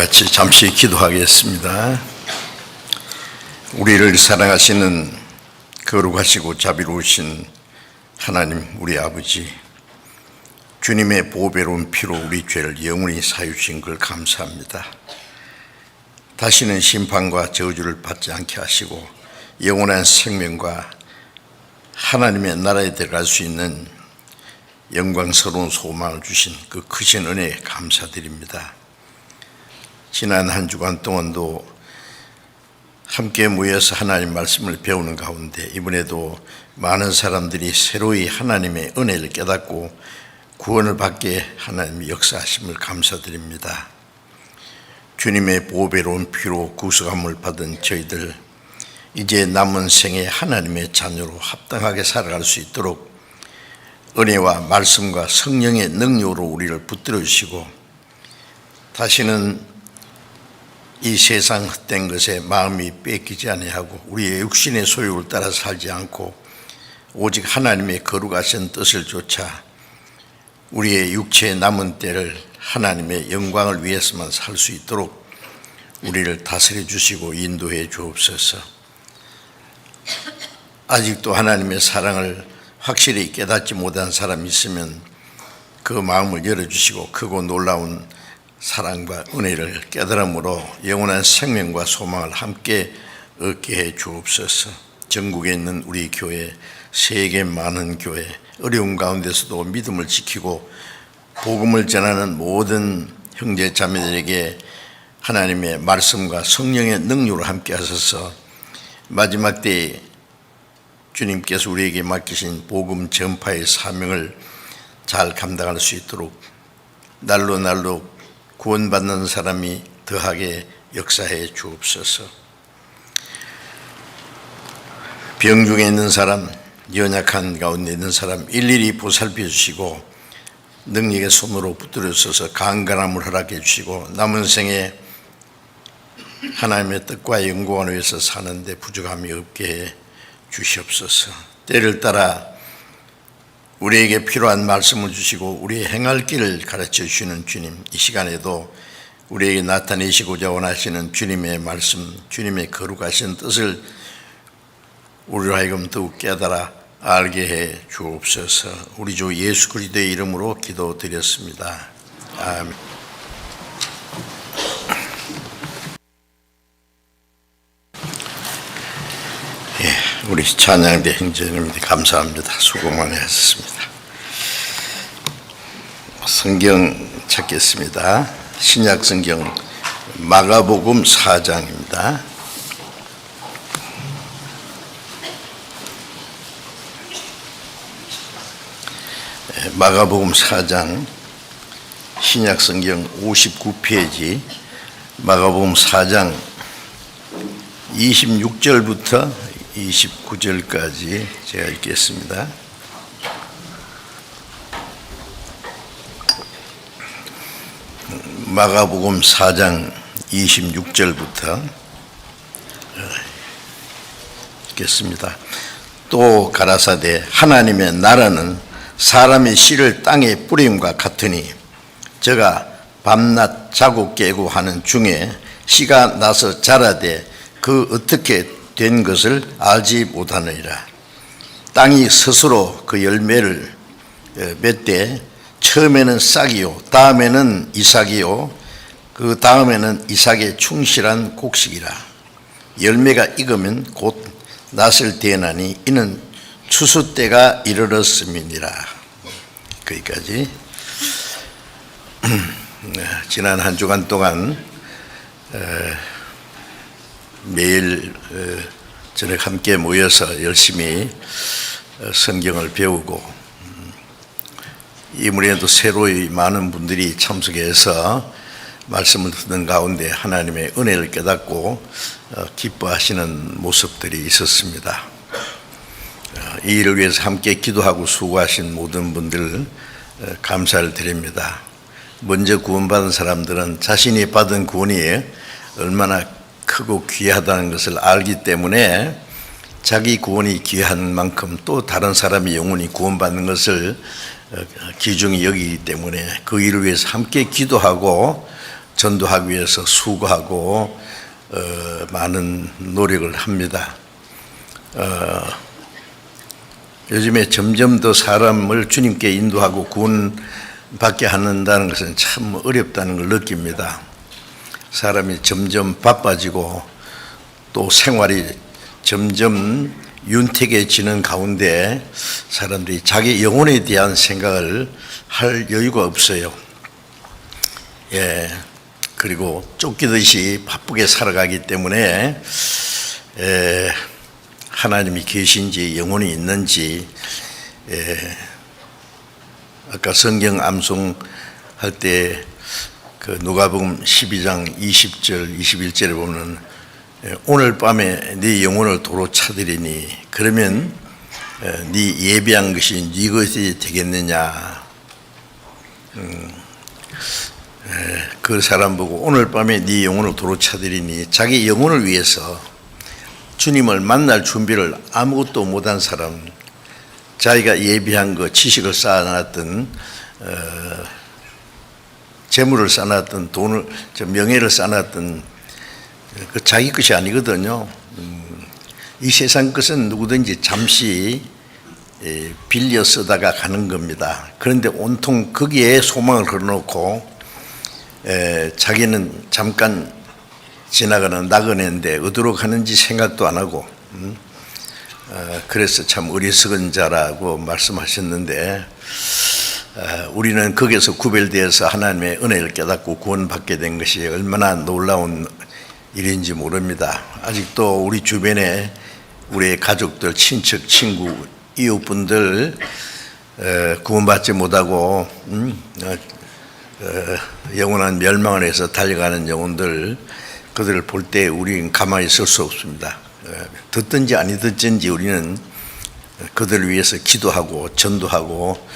같이 잠시 기도하겠습니다. 우리를 사랑하시는 거룩하시고 자비로우신 하나님 우리 아버지, 주님의 보배로운 피로 우리 죄를 영원히 사유신 걸 감사합니다. 다시는 심판과 저주를 받지 않게 하시고 영원한 생명과 하나님의 나라에 들어갈 수 있는 영광스러운 소망을 주신 그 크신 은혜에 감사드립니다. 지난 한 주간 동안도 함께 모여서 하나님 말씀을 배우는 가운데 이번에도 많은 사람들이 새로이 하나님의 은혜를 깨닫고 구원을 받게 하나님의 역사하심을 감사드립니다. 주님의 보배로운 피로 구속함을 받은 저희들, 이제 남은 생에 하나님의 자녀로 합당하게 살아갈 수 있도록 은혜와 말씀과 성령의 능력으로 우리를 붙들어 주시고, 다시는 이 세상 헛된 것에 마음이 뺏기지 아니하고 우리의 육신의 소욕을 따라 살지 않고 오직 하나님의 거룩하신 뜻을 좇아 우리의 육체의 남은 때를 하나님의 영광을 위해서만 살 수 있도록 우리를 다스려 주시고 인도해 주옵소서. 아직도 하나님의 사랑을 확실히 깨닫지 못한 사람이 있으면 그 마음을 열어주시고 크고 놀라운 사랑과 은혜를 깨달음으로 영원한 생명과 소망을 함께 얻게 해 주옵소서. 전국에 있는 우리 교회, 세계 많은 교회, 어려운 가운데서도 믿음을 지키고 복음을 전하는 모든 형제 자매들에게 하나님의 말씀과 성령의 능력으로 함께 하셔서 마지막 때에 주님께서 우리에게 맡기신 복음 전파의 사명을 잘 감당할 수 있도록 날로 날로 구원받는 사람이 더하게 역사해 주옵소서. 병 중에 있는 사람, 연약한 가운데 있는 사람 일일이 보살펴 주시고 능력의 손으로 붙들어 주셔서 강건함을 허락해 주시고 남은 생에 하나님의 뜻과 영광을 위해서 사는데 부족함이 없게 해 주시옵소서. 때를 따라 우리에게 필요한 말씀을 주시고 우리의 행할 길을 가르쳐 주시는 주님, 이 시간에도 우리에게 나타내시고자 원하시는 주님의 말씀, 주님의 거룩하신 뜻을 우리로 하여금 더욱 깨달아 알게 해 주옵소서. 우리 주 예수 그리스도의 이름으로 기도드렸습니다. 아멘. 우리 찬양대 형제님들 감사합니다. 수고 많이 하셨습니다. 성경 찾겠습니다. 신약 성경 마가복음 4장입니다. 마가복음 4장 신약 성경 59페이지 마가복음 4장 26절부터 29절까지 제가 읽겠습니다. 마가복음 4장 26절부터 읽겠습니다. 또 가라사대 하나님의 나라는 사람의 씨를 땅에 뿌림과 같으니 저가 밤낮 자고 깨고 하는 중에 씨가 나서 자라되 그 어떻게 된 것을 알지 못하느니라. 땅이 스스로 그 열매를 맺되 처음에는 싹이요 다음에는 이삭이요 그 다음에는 이삭의 충실한 곡식이라. 열매가 익으면 곧 낫을 대나니 이는 추수 때가 이르렀음이니라. 거기까지. 지난 한 주간 동안 매일 저녁 함께 모여서 열심히 성경을 배우고 이번에도 새로이 많은 분들이 참석해서 말씀을 듣는 가운데 하나님의 은혜를 깨닫고 기뻐하시는 모습들이 있었습니다. 이 일을 위해서 함께 기도하고 수고하신 모든 분들 감사를 드립니다. 먼저 구원받은 사람들은 자신이 받은 구원이 얼마나 크고 귀하다는 것을 알기 때문에 자기 구원이 귀한 만큼 또 다른 사람이 영원히 구원받는 것을 귀중히 여기기 때문에 그 일을 위해서 함께 기도하고 전도하기 위해서 수고하고 많은 노력을 합니다. 요즘에 점점 더 사람을 주님께 인도하고 구원받게 한다는 것은 참 어렵다는 걸 느낍니다. 사람이 점점 바빠지고 또 생활이 점점 윤택해지는 가운데 사람들이 자기 영혼에 대한 생각을 할 여유가 없어요. 그리고 쫓기듯이 바쁘게 살아가기 때문에 하나님이 계신지 영혼이 있는지 아까 성경 암송할 때 그 누가복음 12장 20절 21절에 보면 오늘 밤에 네 영혼을 도로 찾으리니 그러면 네 예비한 것이 네 것이 되겠느냐. 그 사람 보고 오늘 밤에 네 영혼을 도로 찾으리니 자기 영혼을 위해서 주님을 만날 준비를 아무것도 못한 사람, 자기가 예비한 거 지식을 쌓아놨던 재물을 쌓아놨던 돈을 명예를 쌓아놨던 그 자기 것이 아니거든요. 이 세상 것은 누구든지 잠시 빌려 쓰다가 가는 겁니다. 그런데 온통 거기에 소망을 걸어놓고 자기는 잠깐 지나가는 나그네인데 어디로 가는지 생각도 안 하고 그래서 참 어리석은 자라고 말씀하셨는데 우리는 거기에서 구별되어서 하나님의 은혜를 깨닫고 구원받게 된 것이 얼마나 놀라운 일인지 모릅니다. 아직도 우리 주변에 우리의 가족들, 친척, 친구, 이웃분들 구원받지 못하고 영원한 멸망을 해서 달려가는 영혼들, 그들을 볼 때 우리는 가만히 있을 수 없습니다. 듣든지 아니 듣든지 우리는 그들을 위해서 기도하고 전도하고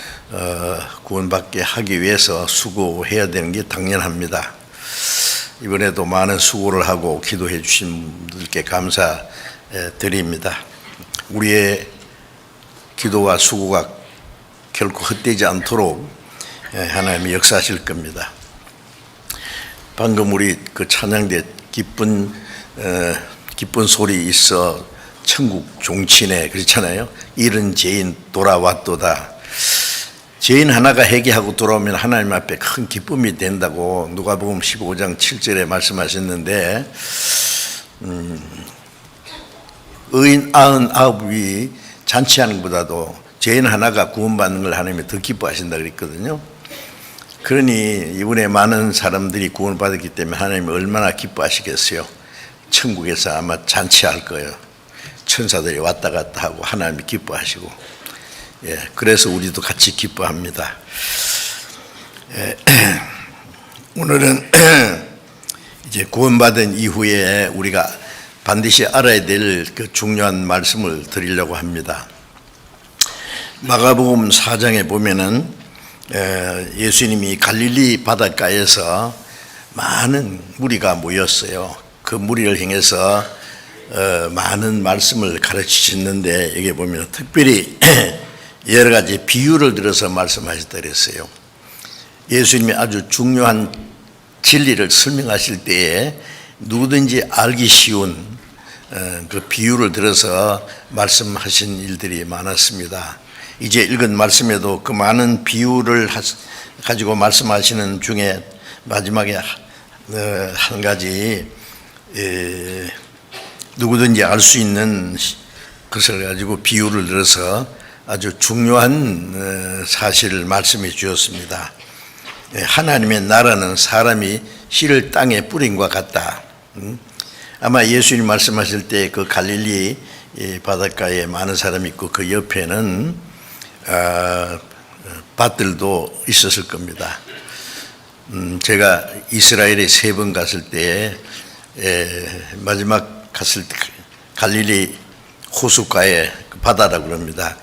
구원받게 하기 위해서 수고해야 되는 게 당연합니다. 이번에도 많은 수고를 하고 기도해 주신 분들께 감사드립니다. 우리의 기도와 수고가 결코 헛되지 않도록 하나님이 역사하실 겁니다. 방금 우리 그 찬양대 기쁜 소리 있어 천국 종치네 그렇잖아요. 이른 죄인 돌아왔도다. 죄인 하나가 회개하고 돌아오면 하나님 앞에 큰 기쁨이 된다고 누가복음 15장 7절에 말씀하셨는데 의인 99이 잔치하는 것보다도 죄인 하나가 구원받는 걸 하나님이 더 기뻐하신다 그랬거든요. 그러니 이번에 많은 사람들이 구원을 받았기 때문에 하나님이 얼마나 기뻐하시겠어요. 천국에서 아마 잔치할 거예요. 천사들이 왔다 갔다 하고 하나님이 기뻐하시고, 그래서 우리도 같이 기뻐합니다. 오늘은 이제 구원받은 이후에 우리가 반드시 알아야 될 그 중요한 말씀을 드리려고 합니다. 마가복음 4장에 보면은 예수님이 갈릴리 바닷가에서 많은 무리가 모였어요. 그 무리를 향해서 많은 말씀을 가르치셨는데 여기 보면 특별히 여러 가지 비유를 들어서 말씀하셨다 그랬어요. 예수님이 아주 중요한 진리를 설명하실 때에 누구든지 알기 쉬운 그 비유를 들어서 말씀하신 일들이 많았습니다. 이제 읽은 말씀에도 그 많은 비유를 가지고 말씀하시는 중에 마지막에 한 가지 누구든지 알 수 있는 것을 가지고 비유를 들어서 아주 중요한 사실을 말씀해 주었습니다. 하나님의 나라는 사람이 씨를 땅에 뿌린 것 같다. 아마 예수님 말씀하실 때 그 갈릴리 바닷가에 많은 사람이 있고 그 옆에는 밭들도 있었을 겁니다. 제가 이스라엘에 3번 갔을 때 마지막 갔을 때 갈릴리 호숫가에 바다라고 그럽니다.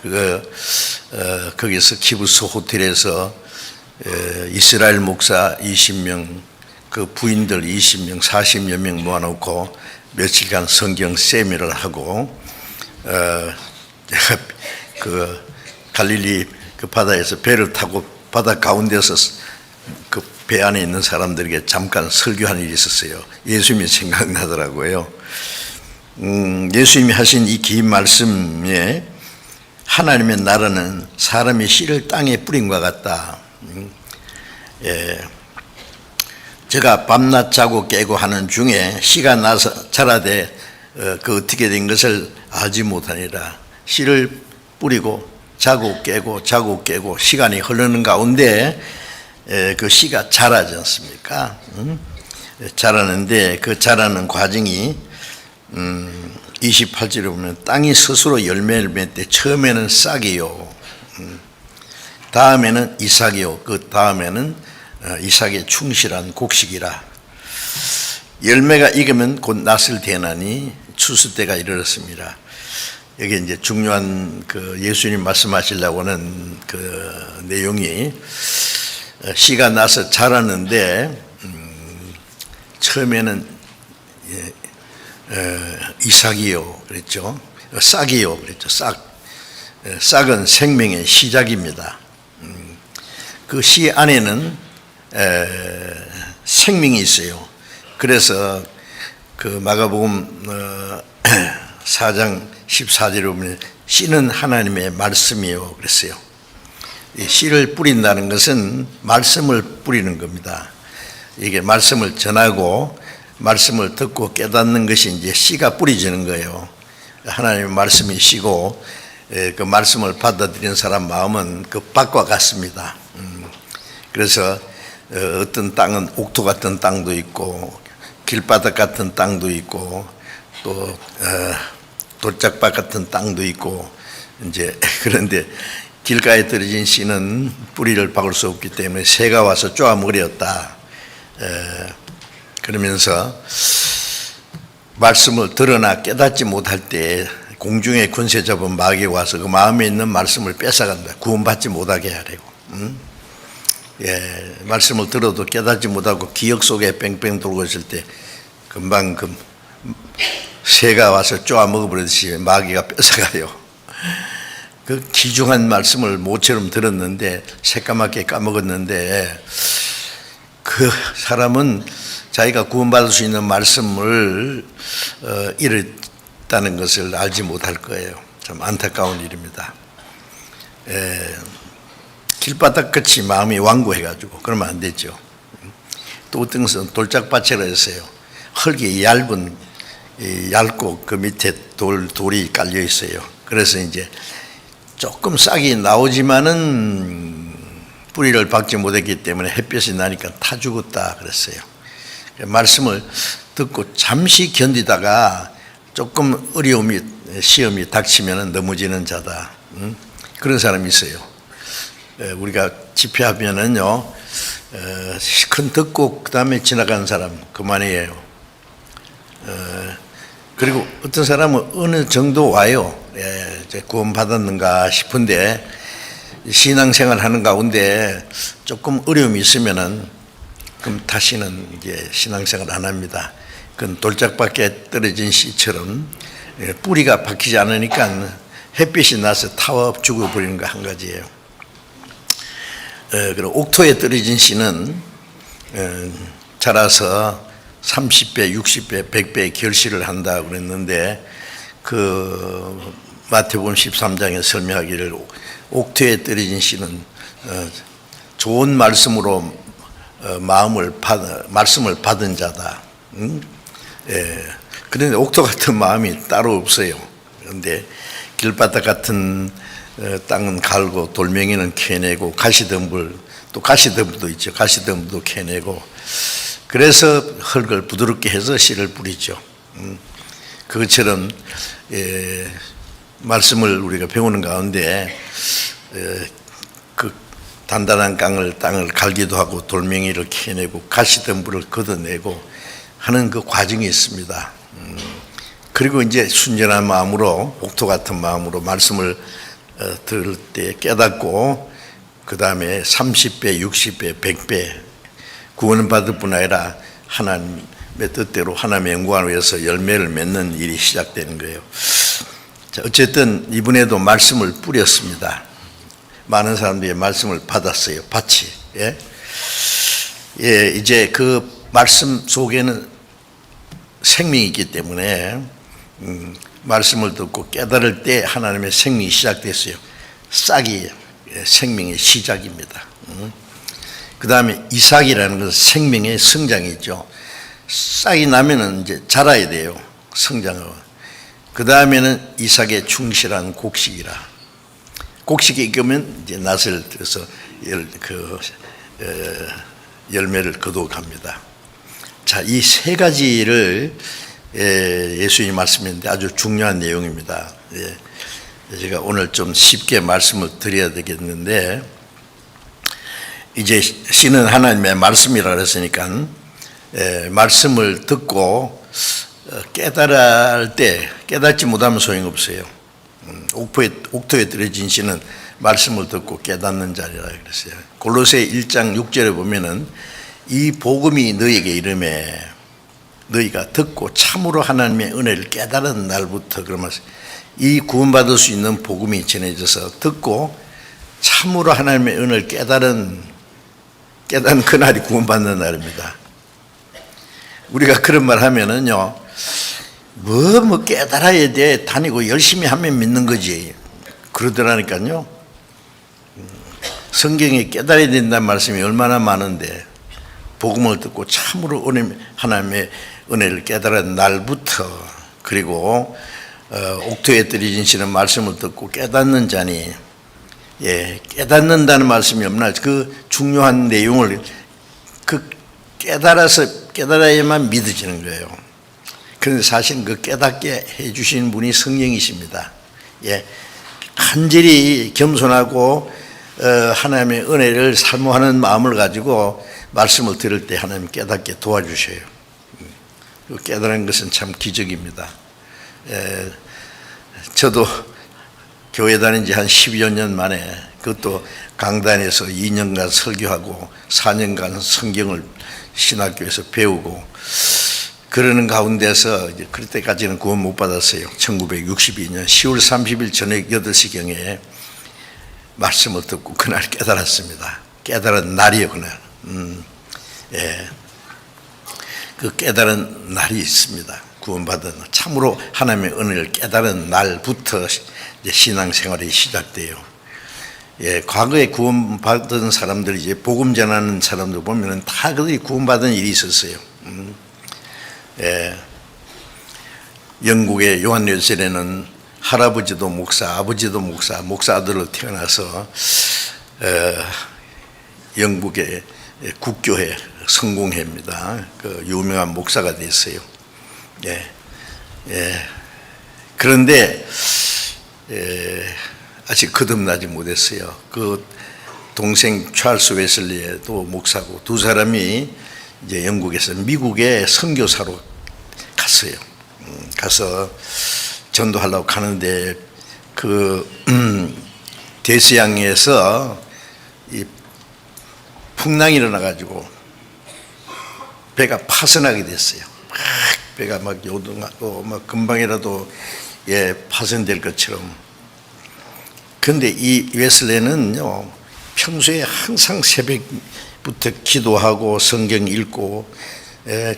거기서 키부스 호텔에서 이스라엘 목사 20명, 그 부인들 20명, 40여 명 모아놓고 며칠간 성경 세미를 하고 그 갈릴리 그 바다에서 배를 타고 바다 가운데서 그 배 안에 있는 사람들에게 잠깐 설교하는 일이 있었어요. 예수님이 생각나더라고요. 예수님이 하신 이 긴 말씀에 하나님의 나라는 사람이 씨를 땅에 뿌린 것 같다. 제가 밤낮 자고 깨고 하는 중에 씨가 나서 자라되 그 어떻게 된 것을 알지 못하니라. 씨를 뿌리고 자고 깨고 시간이 흐르는 가운데 그 씨가 자라지 않습니까? 자라는데 그 자라는 과정이 28절에 보면 땅이 스스로 열매를 맺되 처음에는 싹이요, 다음에는 이삭이요, 그 다음에는 이삭의 충실한 곡식이라. 열매가 익으면 곧 낫을 대나니 추수 때가 이르렀습니다. 여기 이제 중요한 그 예수님 말씀하시려고 하는 그 내용이 씨가 나서 자라는데 처음에는 이삭이요 그랬죠. 싹이요 그랬죠. 싹은 생명의 시작입니다. 그 씨 안에는 생명이 있어요. 그래서 그 마가복음 4장 14절에 보면 씨는 하나님의 말씀이요 그랬어요. 이 씨를 뿌린다는 것은 말씀을 뿌리는 겁니다. 이게 말씀을 전하고 말씀을 듣고 깨닫는 것이 이제 씨가 뿌려지는 거예요. 하나님의 말씀이 씨고 그 말씀을 받아들이는 사람 마음은 그 밭과 같습니다. 그래서 어떤 땅은 옥토 같은 땅도 있고 길바닥 같은 땅도 있고 또 돌짝밭 같은 땅도 있고 이제 그런데 길가에 떨어진 씨는 뿌리를 박을 수 없기 때문에 새가 와서 쪼아 먹으렸다. 그러면서 말씀을 들으나 깨닫지 못할 때 공중의 권세 잡은 마귀가 와서 그 마음에 있는 말씀을 뺏어간다. 구원받지 못하게 하려고. 말씀을 들어도 깨닫지 못하고 기억 속에 뺑뺑 돌고 있을 때 금방 그 새가 와서 쪼아 먹어버리듯이 마귀가 뺏어가요. 그 귀중한 말씀을 모처럼 들었는데 새까맣게 까먹었는데 그 사람은 자기가 구원받을 수 있는 말씀을 잃었다는 것을 알지 못할 거예요. 참 안타까운 일입니다. 길바닥같이 마음이 완고해가지고 그러면 안 되죠. 또 어떤 것은 돌짝밭이라 했어요. 흙이 얇고 그 밑에 돌이 깔려 있어요. 그래서 이제 조금 싹이 나오지만은 뿌리를 박지 못했기 때문에 햇볕이 나니까 타 죽었다 그랬어요. 말씀을 듣고 잠시 견디다가 조금 시험이 닥치면은 넘어지는 자다. 그런 사람이 있어요. 우리가 집회하면은요, 큰 듣고 그 다음에 지나가는 사람 그만이에요. 그리고 어떤 사람은 어느 정도 와요. 이제 구원 받았는가 싶은데 신앙생활 하는 가운데 조금 어려움이 있으면은 그럼 다시는 이제 신앙생활 안 합니다. 그건 돌짝밖에 떨어진 씨처럼 뿌리가 박히지 않으니까 햇빛이 나서 타워 죽어버리는 거 한 가지예요. 그리고 옥토에 떨어진 씨는 자라서 30배, 60배, 100배의 결실을 한다고 그랬는데 그 마태복음 13장에 설명하기를 옥토에 떨어진 씨는 좋은 말씀으로 말씀을 받은 자다. 그런데 옥토 같은 마음이 따로 없어요. 그런데 길바닥 같은 땅은 갈고 돌멩이는 캐내고 가시덤불, 또 가시덤불도 있죠. 가시덤불도 캐내고 그래서 흙을 부드럽게 해서 씨를 뿌리죠. 그것처럼 말씀을 우리가 배우는 가운데 그 단단한 땅을 갈기도 하고 돌멩이를 캐내고 가시덤불을 걷어내고 하는 그 과정이 있습니다. 그리고 이제 순전한 마음으로 옥토 같은 마음으로 말씀을 들을 때 깨닫고 그 다음에 30배, 60배, 100배 구원을 받을 뿐 아니라 하나님의 뜻대로 하나님의 영광을 위해서 열매를 맺는 일이 시작되는 거예요. 자, 어쨌든 이번에도 말씀을 뿌렸습니다. 많은 사람들이 말씀을 받았어요. 밭이. 예, 이제 그 말씀 속에는 생명이 있기 때문에 말씀을 듣고 깨달을 때 하나님의 생명이 시작됐어요. 싹이 생명의 시작입니다. 그 다음에 이삭이라는 것은 생명의 성장이죠. 싹이 나면은 이제 자라야 돼요. 성장하고. 그 다음에는 이삭의 충실한 곡식이라. 곡식이 익으면 이제 낫을 들어서 열매를 거두어갑니다. 자, 이 세 가지를 예수님이 말씀했는데 아주 중요한 내용입니다. 제가 오늘 좀 쉽게 말씀을 드려야 되겠는데, 이제 씨는 하나님의 말씀이라 그랬으니까 말씀을 듣고 깨달아 할 때 깨닫지 못하면 소용없어요. 옥토에 들여진 씨는 말씀을 듣고 깨닫는 자리라 그랬어요. 골로새 1장 6절에 보면은 이 복음이 너희에게 이르매 너희가 듣고 참으로 하나님의 은혜를 깨달은 날부터, 그러면서 이 구원받을 수 있는 복음이 전해져서 듣고 참으로 하나님의 은혜를 깨달은 그날이 구원받는 날입니다. 우리가 그런 말 하면은요, 뭐 깨달아야 돼, 다니고 열심히 하면 믿는 거지 그러더라니까요. 성경에 깨달아야 된다는 말씀이 얼마나 많은데, 복음을 듣고 참으로 하나님의 은혜를 깨달은 날부터, 그리고 옥토에 들여진 씨는 말씀을 듣고 깨닫는 자니, 깨닫는다는 말씀이 없나, 그 중요한 내용을 깨달아야만 믿어지는 거예요. 그런데 사실 그 깨닫게 해주신 분이 성령이십니다. 간절히 겸손하고 하나님의 은혜를 사모하는 마음을 가지고 말씀을 들을 때 하나님 깨닫게 도와주셔요. 깨달은 것은 참 기적입니다. 저도 교회 다닌 지 한 10여 년 만에, 그것도 강단에서 2년간 설교하고 4년간 성경을 신학교에서 배우고 그러는 가운데서, 이제 그럴 때까지는 구원 못 받았어요. 1962년 10월 30일 저녁 8시경에 말씀을 듣고 그날 깨달았습니다. 깨달은 날이요, 그날. 그 깨달은 날이 있습니다. 구원받은, 참으로 하나님의 은혜를 깨달은 날부터 이제 신앙생활이 시작돼요. 과거에 구원받은 사람들, 이제 복음 전하는 사람들 보면은 다 그들이 구원받은 일이 있었어요. 영국의 요한 웨슬리는 할아버지도 목사, 아버지도 목사 아들로 태어나서 영국의 국교회 성공회입니다. 그 유명한 목사가 됐어요. 그런데 아직 거듭나지 못했어요. 그 동생 찰스 웨슬리도 목사고, 두 사람이 이제 영국에서 미국에 선교사로 갔어요. 가서 전도하려고 가는데 그 대서양에서 이 풍랑이 일어나가지고 배가 파손하게 됐어요. 배가 막 요동하고 막 금방이라도 파손될 것처럼. 그런데 이 웨슬레는요, 평소에 항상 새벽부터 기도하고 성경 읽고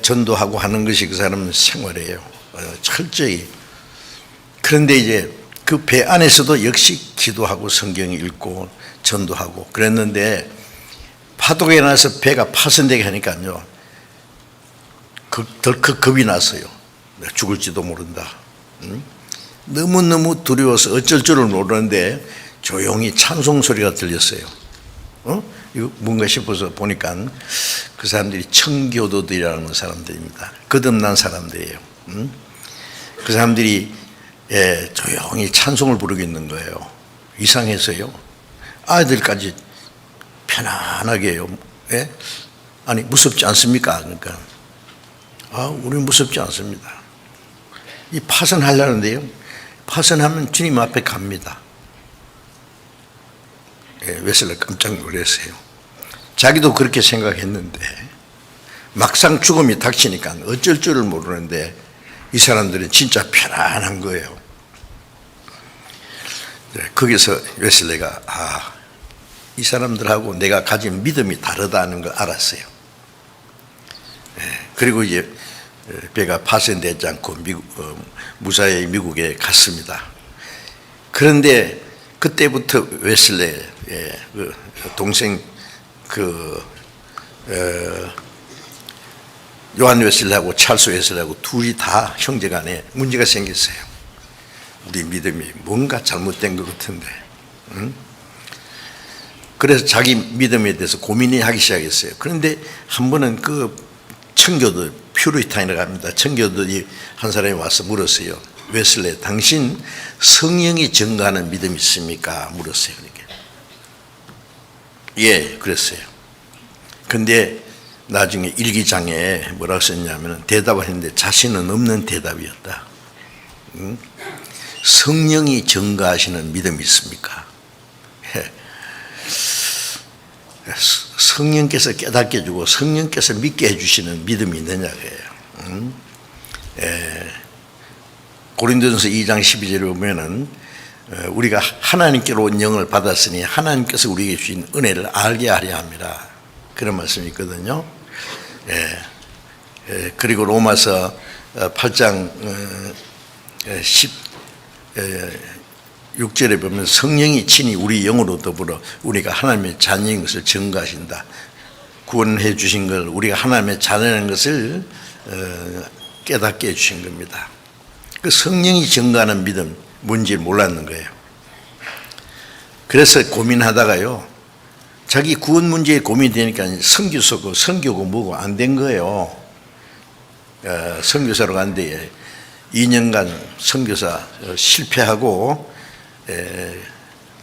전도하고 하는 것이 그 사람 생활이에요. 철저히. 그런데 이제 그 배 안에서도 역시 기도하고 성경 읽고 전도하고 그랬는데, 파도가 나서 배가 파손되게 하니까요, 덜컥 겁이 났어요. 내가 죽을지도 모른다. 너무너무 두려워서 어쩔 줄을 모르는데 조용히 찬송 소리가 들렸어요. 이거 뭔가 싶어서 보니까 그 사람들이 청교도들이라는 사람들입니다. 거듭난 사람들이에요. 그 사람들이 조용히 찬송을 부르고 있는 거예요. 이상해서요. 아이들까지 편안하게 해요. 아니 무섭지 않습니까? 그러니까 우리는 무섭지 않습니다. 이 파선하려는데요, 파선하면 주님 앞에 갑니다. 웨슬리 깜짝 놀랐어요. 자기도 그렇게 생각했는데 막상 죽음이 닥치니까 어쩔 줄을 모르는데 이 사람들은 진짜 편안한 거예요. 거기서 웨슬리가 이 사람들하고 내가 가진 믿음이 다르다는 걸 알았어요. 그리고 이제 배가 파손되지 않고 무사히 미국에 갔습니다. 그런데 그때부터 웨슬레의 그 동생 요한 웨슬레하고 찰스 웨슬레하고 둘이 다 형제간에 문제가 생겼어요. 우리 믿음이 뭔가 잘못된 것 같은데, 그래서 자기 믿음에 대해서 고민이 하기 시작했어요. 그런데 한 번은 그 청교도 퓨리탄이라고 합니다. 청교도들이 한 사람이 와서 물었어요. 웨슬레, 당신 성령이 증거하는 믿음이 있습니까? 물었어요. 그러니까. 예, 그랬어요. 근데 나중에 일기장에 뭐라고 썼냐면 대답을 했는데 자신은 없는 대답이었다. 성령이 증거하시는 믿음이 있습니까? 성령께서 깨닫게 해주고 성령께서 믿게 해주시는 믿음이 있느냐고요. 고린도전서 2장 12절에 보면은 우리가 하나님께로 온 영을 받았으니 하나님께서 우리에게 주신 은혜를 알게 하려 합니다. 그런 말씀이 있거든요. 그리고 로마서 8장 6절에 보면 성령이 친히 우리 영으로 더불어 우리가 하나님의 자녀인 것을 증거하신다. 구원해 주신 걸 우리가 하나님의 자녀인 것을 깨닫게 해주신 겁니다. 그 성령이 증거하는 믿음 뭔지 몰랐는 거예요. 그래서 고민하다가요, 자기 구원 문제에 고민이 되니까 선교 쓰고 선교고 뭐고 안 된 거예요. 선교사로 갔는데 2년간 선교사 실패하고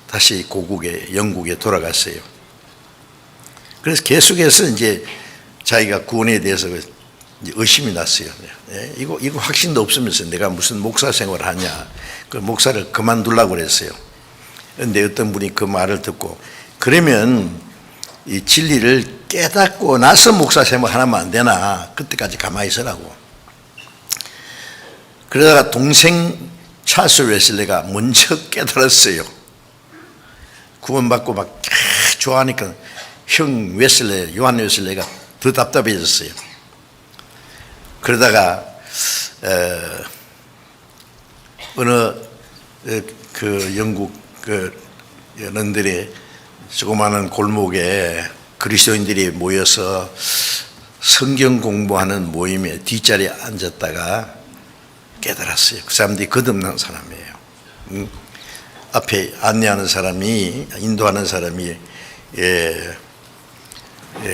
다시 고국에 영국에 돌아갔어요. 그래서 계속해서 이제 자기가 구원에 대해서 의심이 났어요. 이거 확신도 없으면서 내가 무슨 목사 생활을 하냐. 그 목사를 그만두려고 그랬어요. 그런데 어떤 분이 그 말을 듣고 그러면 이 진리를 깨닫고 나서 목사 생활 하면 안 되나. 그때까지 가만히 있으라고. 그러다가 동생 찰스 웨슬레가 먼저 깨달았어요. 구원받고 막 좋아하니까 형 웨슬레, 요한 웨슬레가 더 답답해졌어요. 그러다가 어느 그 영국 그 연원들의 조그마한 골목에 그리스도인들이 모여서 성경 공부하는 모임에 뒷자리에 앉았다가 깨달았어요. 그 사람들이 거듭난 사람이에요. 앞에 안내하는 사람이, 인도하는 사람이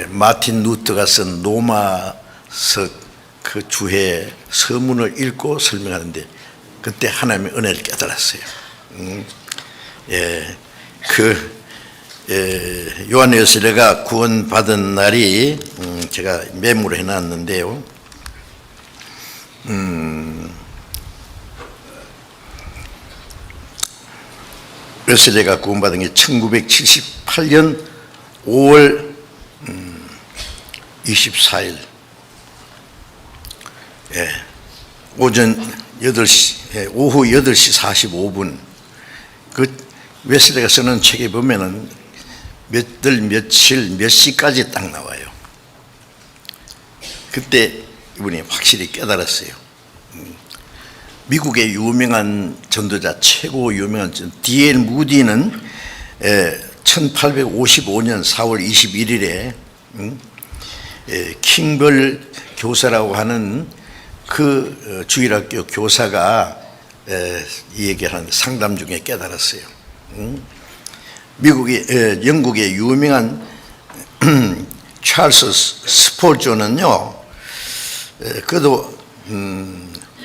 마틴 루터가 쓴 로마서 그 주해 서문을 읽고 설명하는데 그때 하나님의 은혜를 깨달았어요. 요한 웨슬레가 구원받은 날이 제가 메모를 해놨는데요. 웨슬레가 구원받은 게 1978년 5월 24일 오전 8시, 오후 8시 45분. 그 웨슬레가 쓰는 책에 보면은 며칠, 몇 시까지 딱 나와요. 그때 이분이 확실히 깨달았어요. 미국의 유명한 전도자, 최고 유명한 D.L. 무디는 1855년 4월 21일에 킹벌 교사라고 하는 그 주일학교 교사가 이 얘기를 하는 상담 중에 깨달았어요. 영국의 유명한 찰스 스폴조는요, 그도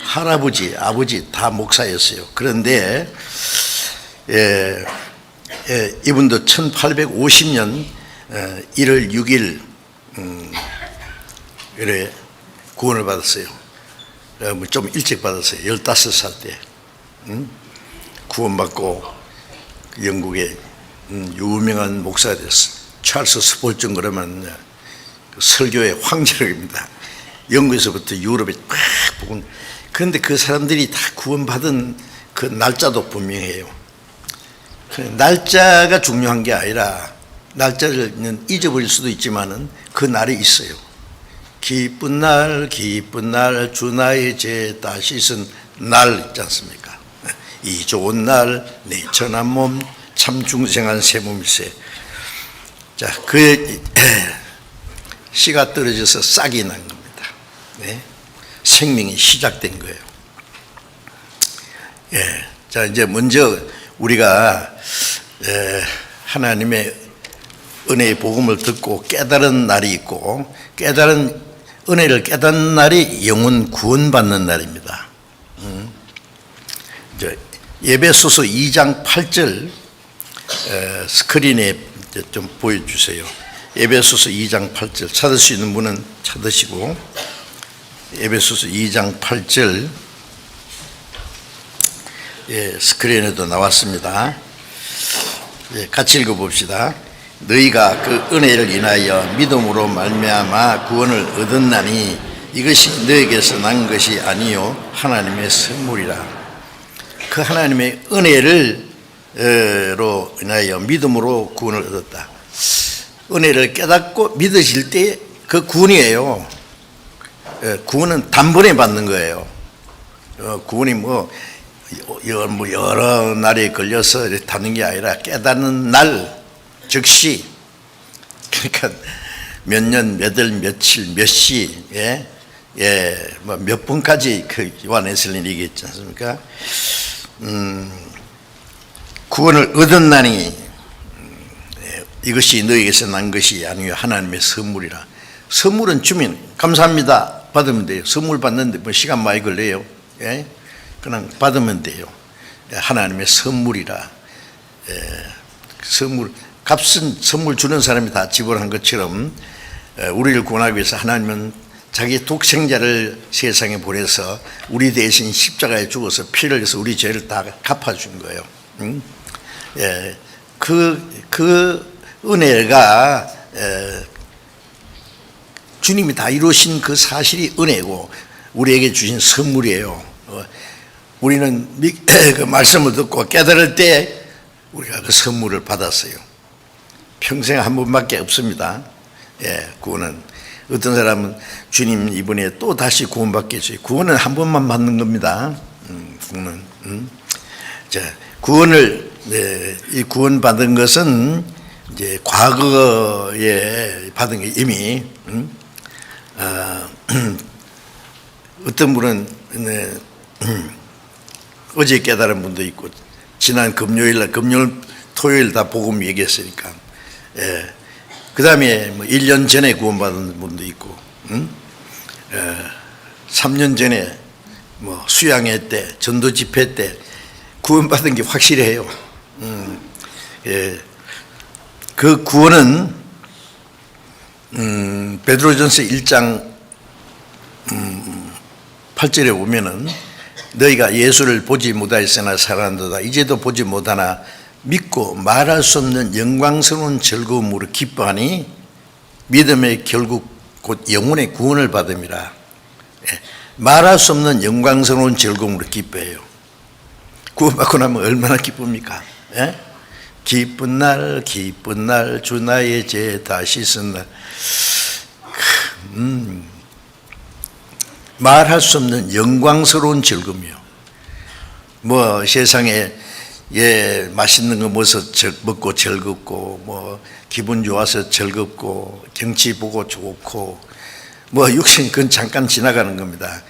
할아버지, 아버지 다 목사였어요. 그런데 이분도 1850년 1월 6일 구원을 받았어요. 좀 일찍 받았어요. 15살 때 구원받고 영국의 유명한 목사가 됐어요. 찰스 스폴전 그러면 설교의 황제입니다. 영국에서부터 유럽에 쫙 보고, 그런데 그 사람들이 다 구원받은 그 날짜도 분명해요. 날짜가 중요한 게 아니라 날짜를 잊어버릴 수도 있지만은 그 날이 있어요. 기쁜 날 주 나의 죄 다 씻은 날 있지 않습니까? 이 좋은 날 내 천한 몸 참 중생한 새 몸일세. 자, 그의 씨가 떨어져서 싹이 난 겁니다. 네? 생명이 시작된 거예요. 예. 자, 이제 먼저 우리가 하나님의 은혜의 복음을 듣고 깨달은 날이 있고, 은혜를 깨닫는 날이 영혼 구원받는 날입니다. 에베소서 2장 8절 스크린에 좀 보여주세요. 에베소서 2장 8절 찾을 수 있는 분은 찾으시고, 에베소서 2장 8절 스크린에도 나왔습니다. 같이 읽어봅시다. 너희가 그 은혜를 인하여 믿음으로 말미암아 구원을 얻었나니 이것이 너에게서 난 것이 아니요 하나님의 선물이라. 그 하나님의 은혜로 인하여 믿음으로 구원을 얻었다. 은혜를 깨닫고 믿으실 때 그 구원이에요. 구원은 단번에 받는 거예요. 구원이 여러 날에 걸려서 받는 게 아니라 깨닫는 날 즉시, 그러니까 몇 년, 몇 월, 며칠, 몇 시, 몇 분까지 그 요한 웨슬리는 얘기했지 않습니까? 구원을 얻었나니 이것이 너에게서 난 것이 아니요 하나님의 선물이라. 선물은 주면 감사합니다 받으면 돼요. 선물 받는데 뭐 시간 많이 걸려요. 그냥 받으면 돼요. 하나님의 선물이라. 값은 선물 주는 사람이 다 지불한 것처럼 우리를 구원하기 위해서 하나님은 자기 독생자를 세상에 보내서 우리 대신 십자가에 죽어서 피를 흘려서 우리 죄를 다 갚아준 거예요. 그 은혜가 주님이 다 이루신 그 사실이 은혜고 우리에게 주신 선물이에요. 우리는 그 말씀을 듣고 깨달을 때 우리가 그 선물을 받았어요. 평생 한 번밖에 없습니다. 구원은. 어떤 사람은 주님 이번에 또 다시 구원받겠어요. 구원은 한 번만 받는 겁니다. 이 구원 받은 것은 이제 과거에 받은 게 이미 어떤 분은 어제 깨달은 분도 있고 지난 금요일, 토요일 다 복음 얘기했으니까. 그 다음에 1년 전에 구원받은 분도 있고, 3년 전에 수양회 때, 전도 집회 때 구원받은 게 확실해요. 그 구원은 베드로전서 1장 8절에 보면은 너희가 예수를 보지 못하였으나 살았도다. 이제도 보지 못하나 믿고 말할 수 없는 영광스러운 즐거움으로 기뻐하니 믿음의 결국 곧 영혼의 구원을 받음이라. 말할 수 없는 영광스러운 즐거움으로 기뻐해요. 구원받고 나면 얼마나 기쁩니까? 기쁜 날 주 나의 죄 다 씻은 날. 말할 수 없는 영광스러운 즐거움이요. 세상에 맛있는 거 먹고 즐겁고 기분 좋아서 즐겁고 경치 보고 좋고 육신 그건 잠깐 지나가는 겁니다.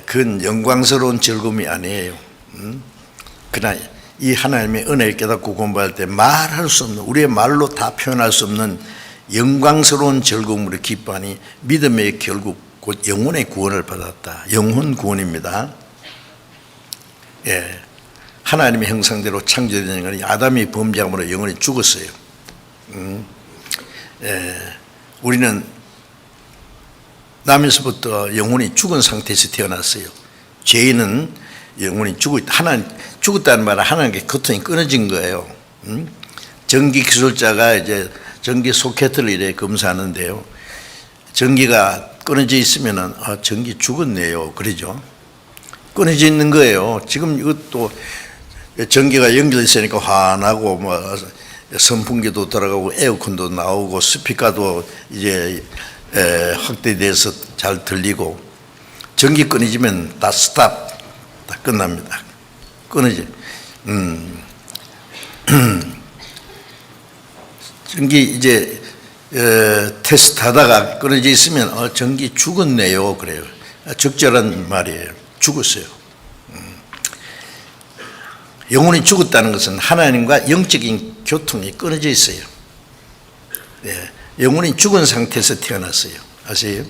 그건 영광스러운 즐거움이 아니에요. 그러나 이 하나님의 은혜를 깨닫고 공부할 때 말할 수 없는, 우리의 말로 다 표현할 수 없는 영광스러운 즐거움으로 기뻐하니 믿음의 결국 곧 영혼의 구원을 받았다. 영혼 구원입니다. 하나님의 형상대로 창조된 것이 아담이 범죄함으로 영혼이 죽었어요. 우리는 남에서부터 영혼이 죽은 상태에서 태어났어요. 죄인은 영혼이 죽었다는 말은 하나님께 고통이 끊어진 거예요. 전기 기술자가 이제 전기 소켓을 이래 검사하는데요. 전기가 끊어져 있으면은 전기 죽었네요. 그러죠. 끊어져 있는 거예요. 지금 이것도 전기가 연결되어 있으니까 환하고 선풍기도 들어가고 에어컨도 나오고 스피커도 이제 확대돼서 잘 들리고, 전기 끊어지면 다 스탑, 다 끝납니다. 끊어지. 전기 이제 테스트 하다가 끊어져 있으면 전기 죽었네요 그래요. 적절한 말이에요. 죽었어요. 영혼이 죽었다는 것은 하나님과 영적인 교통이 끊어져 있어요. 네, 영혼이 죽은 상태에서 태어났어요. 아세요?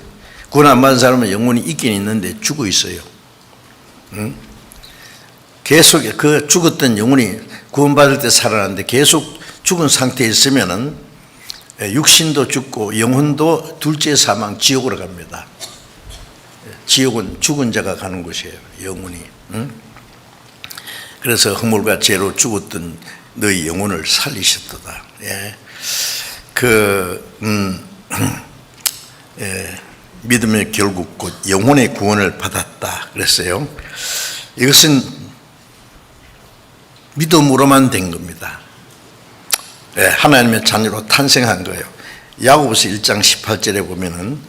구원 안 받은 사람은 영혼이 있긴 있는데 죽어 있어요. 계속 그 죽었던 영혼이 구원받을 때 살아났는데 계속 죽은 상태에 있으면은 육신도 죽고 영혼도 둘째 사망 지옥으로 갑니다. 지옥은 죽은 자가 가는 곳이에요. 영혼이. 그래서 허물과 죄로 죽었던 너희 영혼을 살리셨도다. 예. 믿음의 결국 곧 영혼의 구원을 받았다 그랬어요. 이것은 믿음으로만 된 겁니다. 예, 하나님의 자녀로 탄생한 거예요. 야고보서 1장 18절에 보면은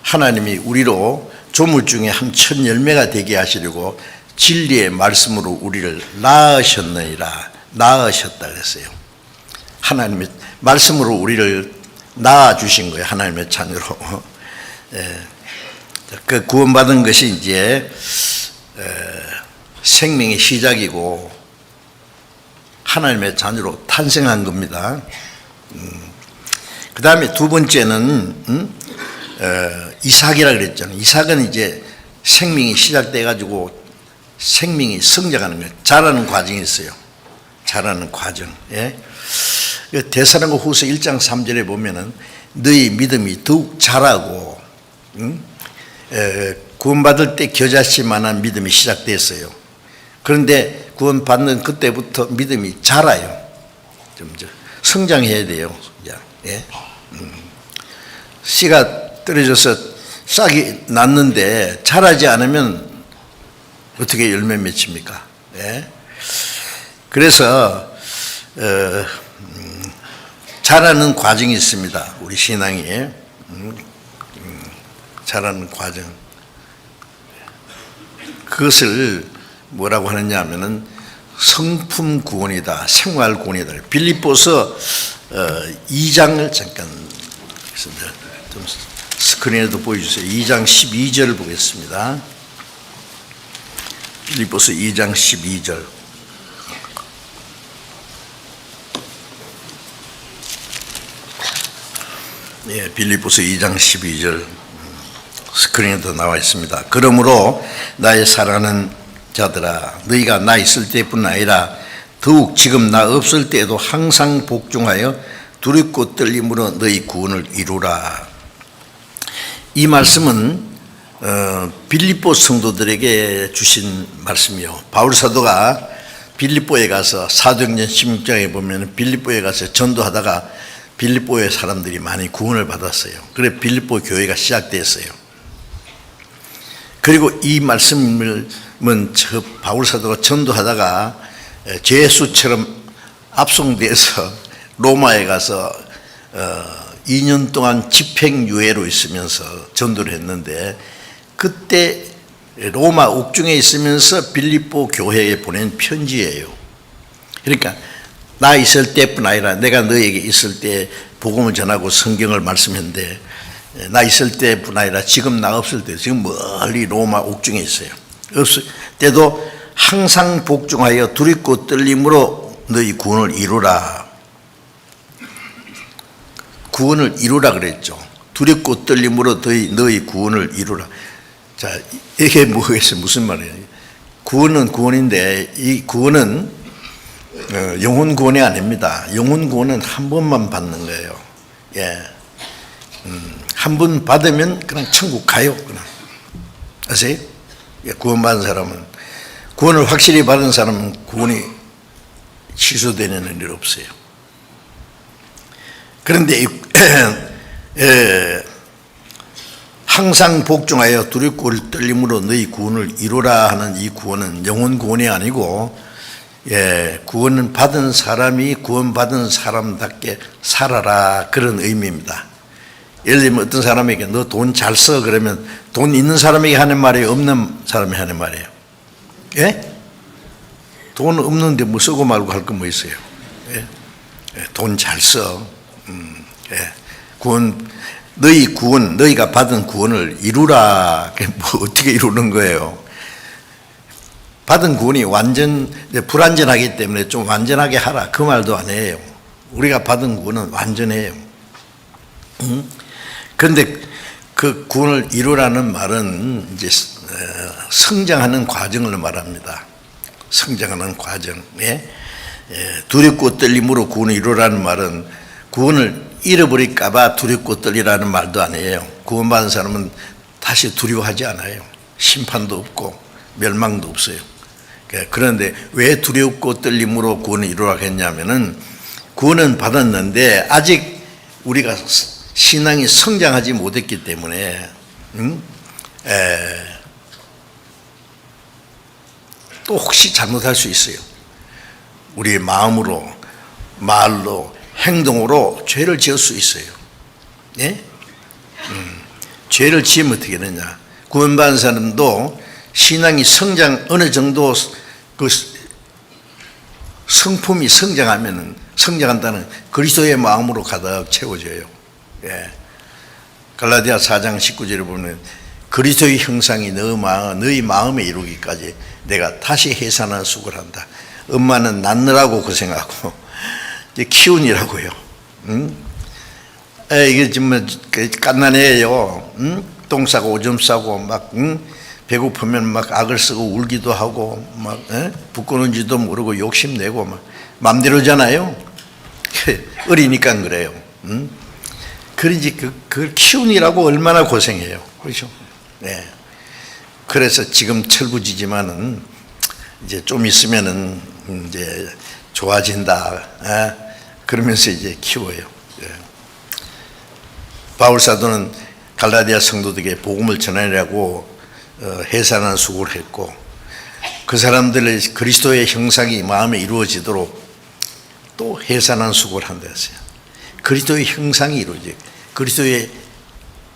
하나님이 우리로 조물 중에 한 첫 열매가 되게 하시려고 진리의 말씀으로 우리를 낳으셨느니라. 낳으셨다 그랬어요. 하나님의 말씀으로 우리를 낳아주신 거예요. 하나님의 자녀로. 그 구원받은 것이 이제 생명의 시작이고 하나님의 자녀로 탄생한 겁니다. 그 다음에 두 번째는 이삭이라 그랬잖아요. 이삭은 이제 생명이 시작돼 가지고 생명이 성장하는 거예요. 자라는 과정이 있어요. 자라는 과정. 예? 데살로니가 후서 1장 3절에 보면은 너희 믿음이 더욱 자라고 구원받을 때 겨자씨만한 믿음이 시작됐어요. 그런데 구원받는 그때부터 믿음이 자라요. 점점 성장해야 돼요. 예? 씨가 떨어져서 싹이 났는데 자라지 않으면 어떻게 열매 맺힙니까? 예? 그래서 자라는 과정이 있습니다. 우리 신앙이 자라는 과정. 그것을 뭐라고 하느냐 하면은 성품 구원이다, 생활 구원이다. 빌립보서 2장을 잠깐 좀 스크린에도 보여주세요. 2장 12절 보겠습니다. 빌립보서 2장 12절. 예, 빌립보서 2장 12절 스크린에도 나와 있습니다. 그러므로 나의 사랑하는 자들아, 너희가 나 있을 때뿐 아니라 더욱 지금 나 없을 때에도 항상 복종하여 두렵고 떨림으로 너희 구원을 이루라. 이 말씀은 빌립보 성도들에게 주신 말씀이요. 바울 사도가 빌립보에 가서 사도행전 16장에 보면 빌립보에 가서 전도하다가 빌립보의 사람들이 많이 구원을 받았어요. 그래 빌립보 교회가 시작됐어요. 그리고 이 말씀은 바울 사도가 전도하다가 죄수처럼 압송돼서 로마에 가서 2년 동안 집행유예로 있으면서 전도를 했는데, 그때 로마 옥중에 있으면서 빌립보 교회에 보낸 편지예요. 그러니까 나 있을 때뿐 아니라 내가 너에게 있을 때 복음을 전하고 성경을 말씀했는데, 나 있을 때뿐 아니라 지금 나 없을 때, 지금 멀리 로마 옥중에 있어요. 없을 때도 항상 복종하여 두렵고 떨림으로 너희 구원을 이루라. 구원을 이루라 그랬죠. 두렵고 떨림으로 너희 구원을 이루라. 자, 이게 뭐겠어요? 무슨 말이에요? 구원은 구원인데, 이 구원은 영혼 구원이 아닙니다. 영혼 구원은 한 번만 받는 거예요. 예. 한 번 받으면 그냥 천국 가요. 그냥. 아세요? 예, 구원받은 사람은, 구원을 확실히 받은 사람은 구원이 취소되는 일 없어요. 그런데 항상 복종하여 두렵고 떨림으로 너희 구원을 이루라 하는 이 구원은 영혼 구원이 아니고, 구원은 받은 사람이 구원받은 사람답게 살아라, 그런 의미입니다. 예를 들면 어떤 사람에게 너 돈 잘 써 그러면 돈 있는 사람에게 하는 말이에요, 없는 사람이 하는 말이에요? 예? 돈 없는데 뭐 쓰고 말고 할 거 뭐 있어요? 예? 돈 잘 써. 예. 너희가 받은 구원을 이루라. 뭐 어떻게 이루는 거예요? 받은 구원이 불완전하기 때문에 좀 완전하게 하라. 그 말도 안 해요. 우리가 받은 구원은 완전해요. 그런데 그 구원을 이루라는 말은 이제 성장하는 과정을 말합니다. 성장하는 과정. 두렵고 떨림으로 구원을 이루라는 말은 구원을 잃어버릴까봐 두렵고 떨리라는 말도 아니에요. 구원받은 사람은 다시 두려워하지 않아요. 심판도 없고 멸망도 없어요. 그런데 왜 두렵고 떨림으로 구원을 이루라고 했냐면은 구원은 받았는데 아직 우리가 신앙이 성장하지 못했기 때문에 또 혹시 잘못할 수 있어요. 우리의 마음으로, 말로, 행동으로 죄를 지을 수 있어요. 예? 죄를 지으면 어떻게 되냐? 구원받은 사람도 신앙이 어느 정도 그 성품이 성장한다는 그리스도의 마음으로 가득 채워져요. 예. 갈라디아 4장 19절에 보면 그리스도의 형상이 너희 마음에 이루기까지 내가 다시 해산한 수고를 한다. 엄마는 낳느라고 고생하고 이제 키우니라고요. 이게 정말 갓난애예요. 똥 싸고 오줌 싸고 막 배고프면 막 악을 쓰고 울기도 하고 막 부끄러운지도 모르고 욕심내고 막 맘대로잖아요. 어리니까 그래요. 그러지 그걸 키우니라고 얼마나 고생해요. 그렇죠? 네. 그래서 지금 철부지지만은 이제 좀 있으면은 이제 좋아진다. 그러면서 이제 키워요. 바울 사도는 갈라디아 성도들에게 복음을 전하려고 해산한 수고를 했고 그 사람들의 그리스도의 형상이 마음에 이루어지도록 또 해산한 수고를 한다 했어요. 그리스도의 형상이 이루어져요. 그리스도의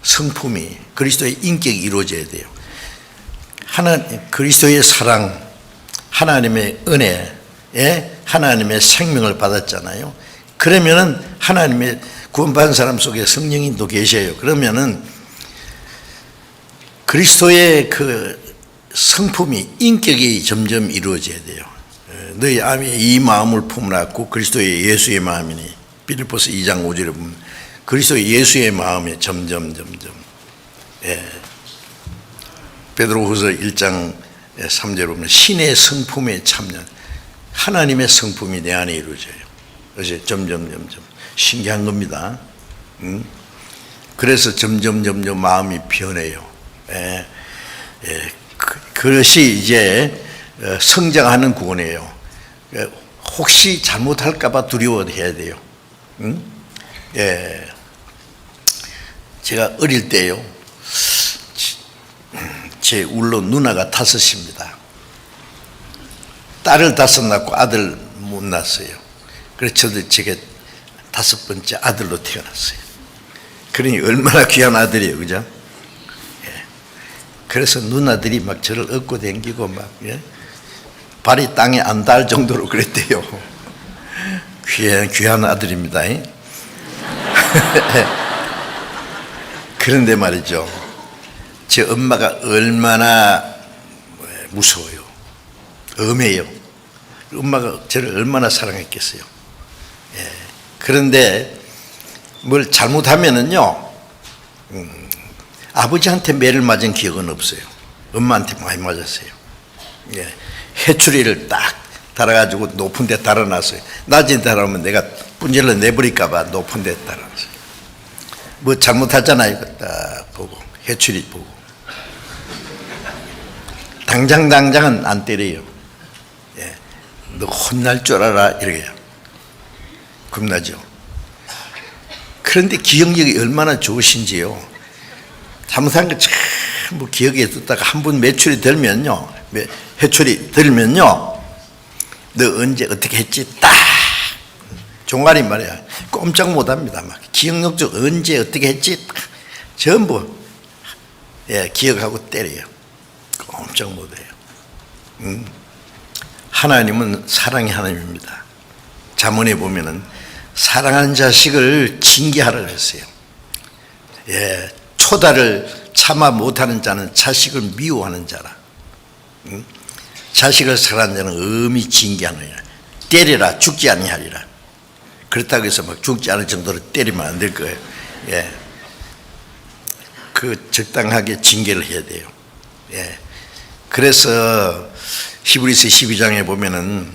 성품이, 그리스도의 인격이 이루어져야 돼요. 그리스도의 사랑, 하나님의 은혜, 하나님의 생명을 받았잖아요. 그러면은 하나님의 구원받은 사람 속에 성령님도 계셔요. 그러면은 그리스도의 그 성품이, 인격이 점점 이루어져야 돼요. 너희 안에 이 마음을 품으라. 그리스도의 예수의 마음이니. 빌립보서 2장 5절에 보면 그리스도의 예수의 마음이 점점. 베드로후서 1장 3절에 보면 신의 성품에 참여. 하나님의 성품이 내 안에 이루어져요. 그래서 점점 신기한 겁니다. 그래서 점점 마음이 변해요. 그것이 이제 성장하는 구원이에요. 혹시 잘못할까봐 두려워해야 돼요. 제가 어릴 때요, 제 울로 누나가 5입니다. 딸을 5 낳고 아들 못 낳았어요. 그래서 저도 제게 5번째 아들로 태어났어요. 그러니 얼마나 귀한 아들이에요, 그죠? 그래서 누나들이 막 저를 업고 다니고 막 발이 땅에 안 닿을 정도로 그랬대요. 귀한 아들입니다. 그런데 말이죠, 제 엄마가 얼마나 무서워요. 엄해요. 엄마가 저를 얼마나 사랑했겠어요. 그런데 뭘 잘못하면은요, 아버지한테 매를 맞은 기억은 없어요. 엄마한테 많이 맞았어요. 해추리를 딱 달아가지고 높은 데 달아놨어요. 낮은 데 달아오면 내가 분질러 내버릴까봐 높은 데 달아놨어요. 뭐 잘못하잖아요. 딱 보고, 해추리 보고. 당장은 안 때려요. 너 혼날 줄 알아, 이래요. 겁나죠. 그런데 기억력이 얼마나 좋으신지요. 잘못한 거 전부 기억에 뒀다가 한 번 매출이 들면요, 회출이 들면요, 너 언제 어떻게 했지? 딱 종아리 말이야. 꼼짝 못합니다. 막 기억력적 언제 어떻게 했지 전부 기억하고 때려요. 꼼짝 못해요. 하나님은 사랑의 하나님입니다. 잠언에 보면은 사랑하는 자식을 징계하라 그랬어요. 초다를 참아 못하는 자는 자식을 미워하는 자라. 자식을 사랑하는 자는 엄히 징계하느니라. 때려라 죽지 아니하리라. 그렇다고 해서 막 죽지 않을 정도로 때리면 안 될 거예요. 그 적당하게 징계를 해야 돼요. 그래서 히브리서 12장에 보면은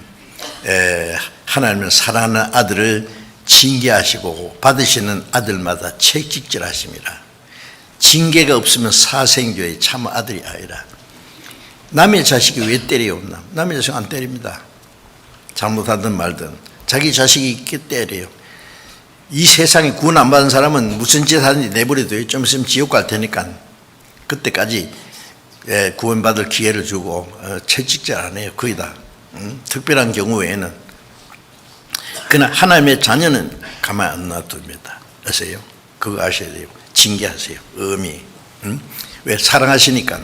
하나님은 사랑하는 아들을 징계하시고 받으시는 아들마다 책직질하십니다. 징계가 없으면 사생교의 참 아들이 아니라. 남의 자식이 왜 때려요? 남의 자식 안 때립니다. 잘못하든 말든 자기 자식이 있게 때려요. 이 세상에 구원 안 받은 사람은 무슨 짓 하든지 내버려둬요. 좀 있으면 지옥 갈 테니까 그때까지 구원받을 기회를 주고 채찍질 안 해요. 거의 다. 특별한 경우 외에는. 그러나 하나님의 자녀는 가만 안 놔둡니다. 아세요? 그거 아셔야 돼요. 징계하세요. 엄히. 왜? 사랑하시니까.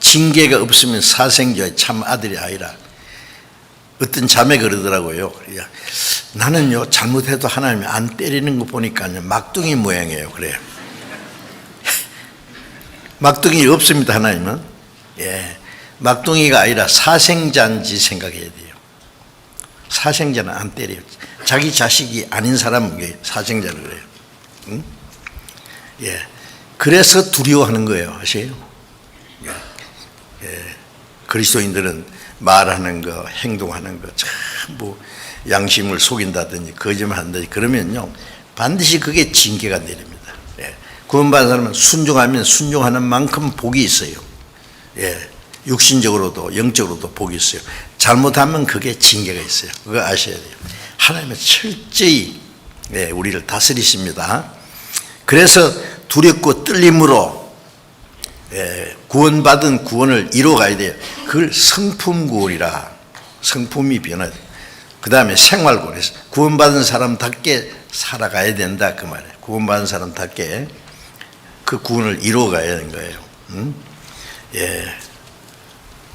징계가 없으면 사생자의 참 아들이 아니라. 어떤 자매 그러더라고요. 나는요 잘못해도 하나님이 안 때리는 거 보니까요 막둥이 모양이에요. 그래요. 막둥이 없습니다. 하나님은. 막둥이가 아니라 사생자인지 생각해야 돼요. 사생자는 안 때려요. 자기 자식이 아닌 사람에게 사생자를 그래요. 그래서 두려워하는 거예요. 아세요? 그리스도인들은 말하는 거, 행동하는 거, 뭐 양심을 속인다든지 거짓말 한다든지 그러면요 반드시 그게 징계가 내립니다. 구원받은 사람은 순종하면 순종하는 만큼 복이 있어요. 육신적으로도 영적으로도 복이 있어요. 잘못하면 그게 징계가 있어요. 그거 아셔야 돼요. 하나님은 철저히 우리를 다스리십니다. 그래서 두렵고 떨림으로 구원받은 구원을 이루어가야 돼요. 그걸 성품구원이라. 성품이 변화돼요. 그 다음에 생활구원에서 구원받은 사람답게 살아가야 된다 그 말이에요. 구원받은 사람답게 그 구원을 이루어가야 하는 거예요.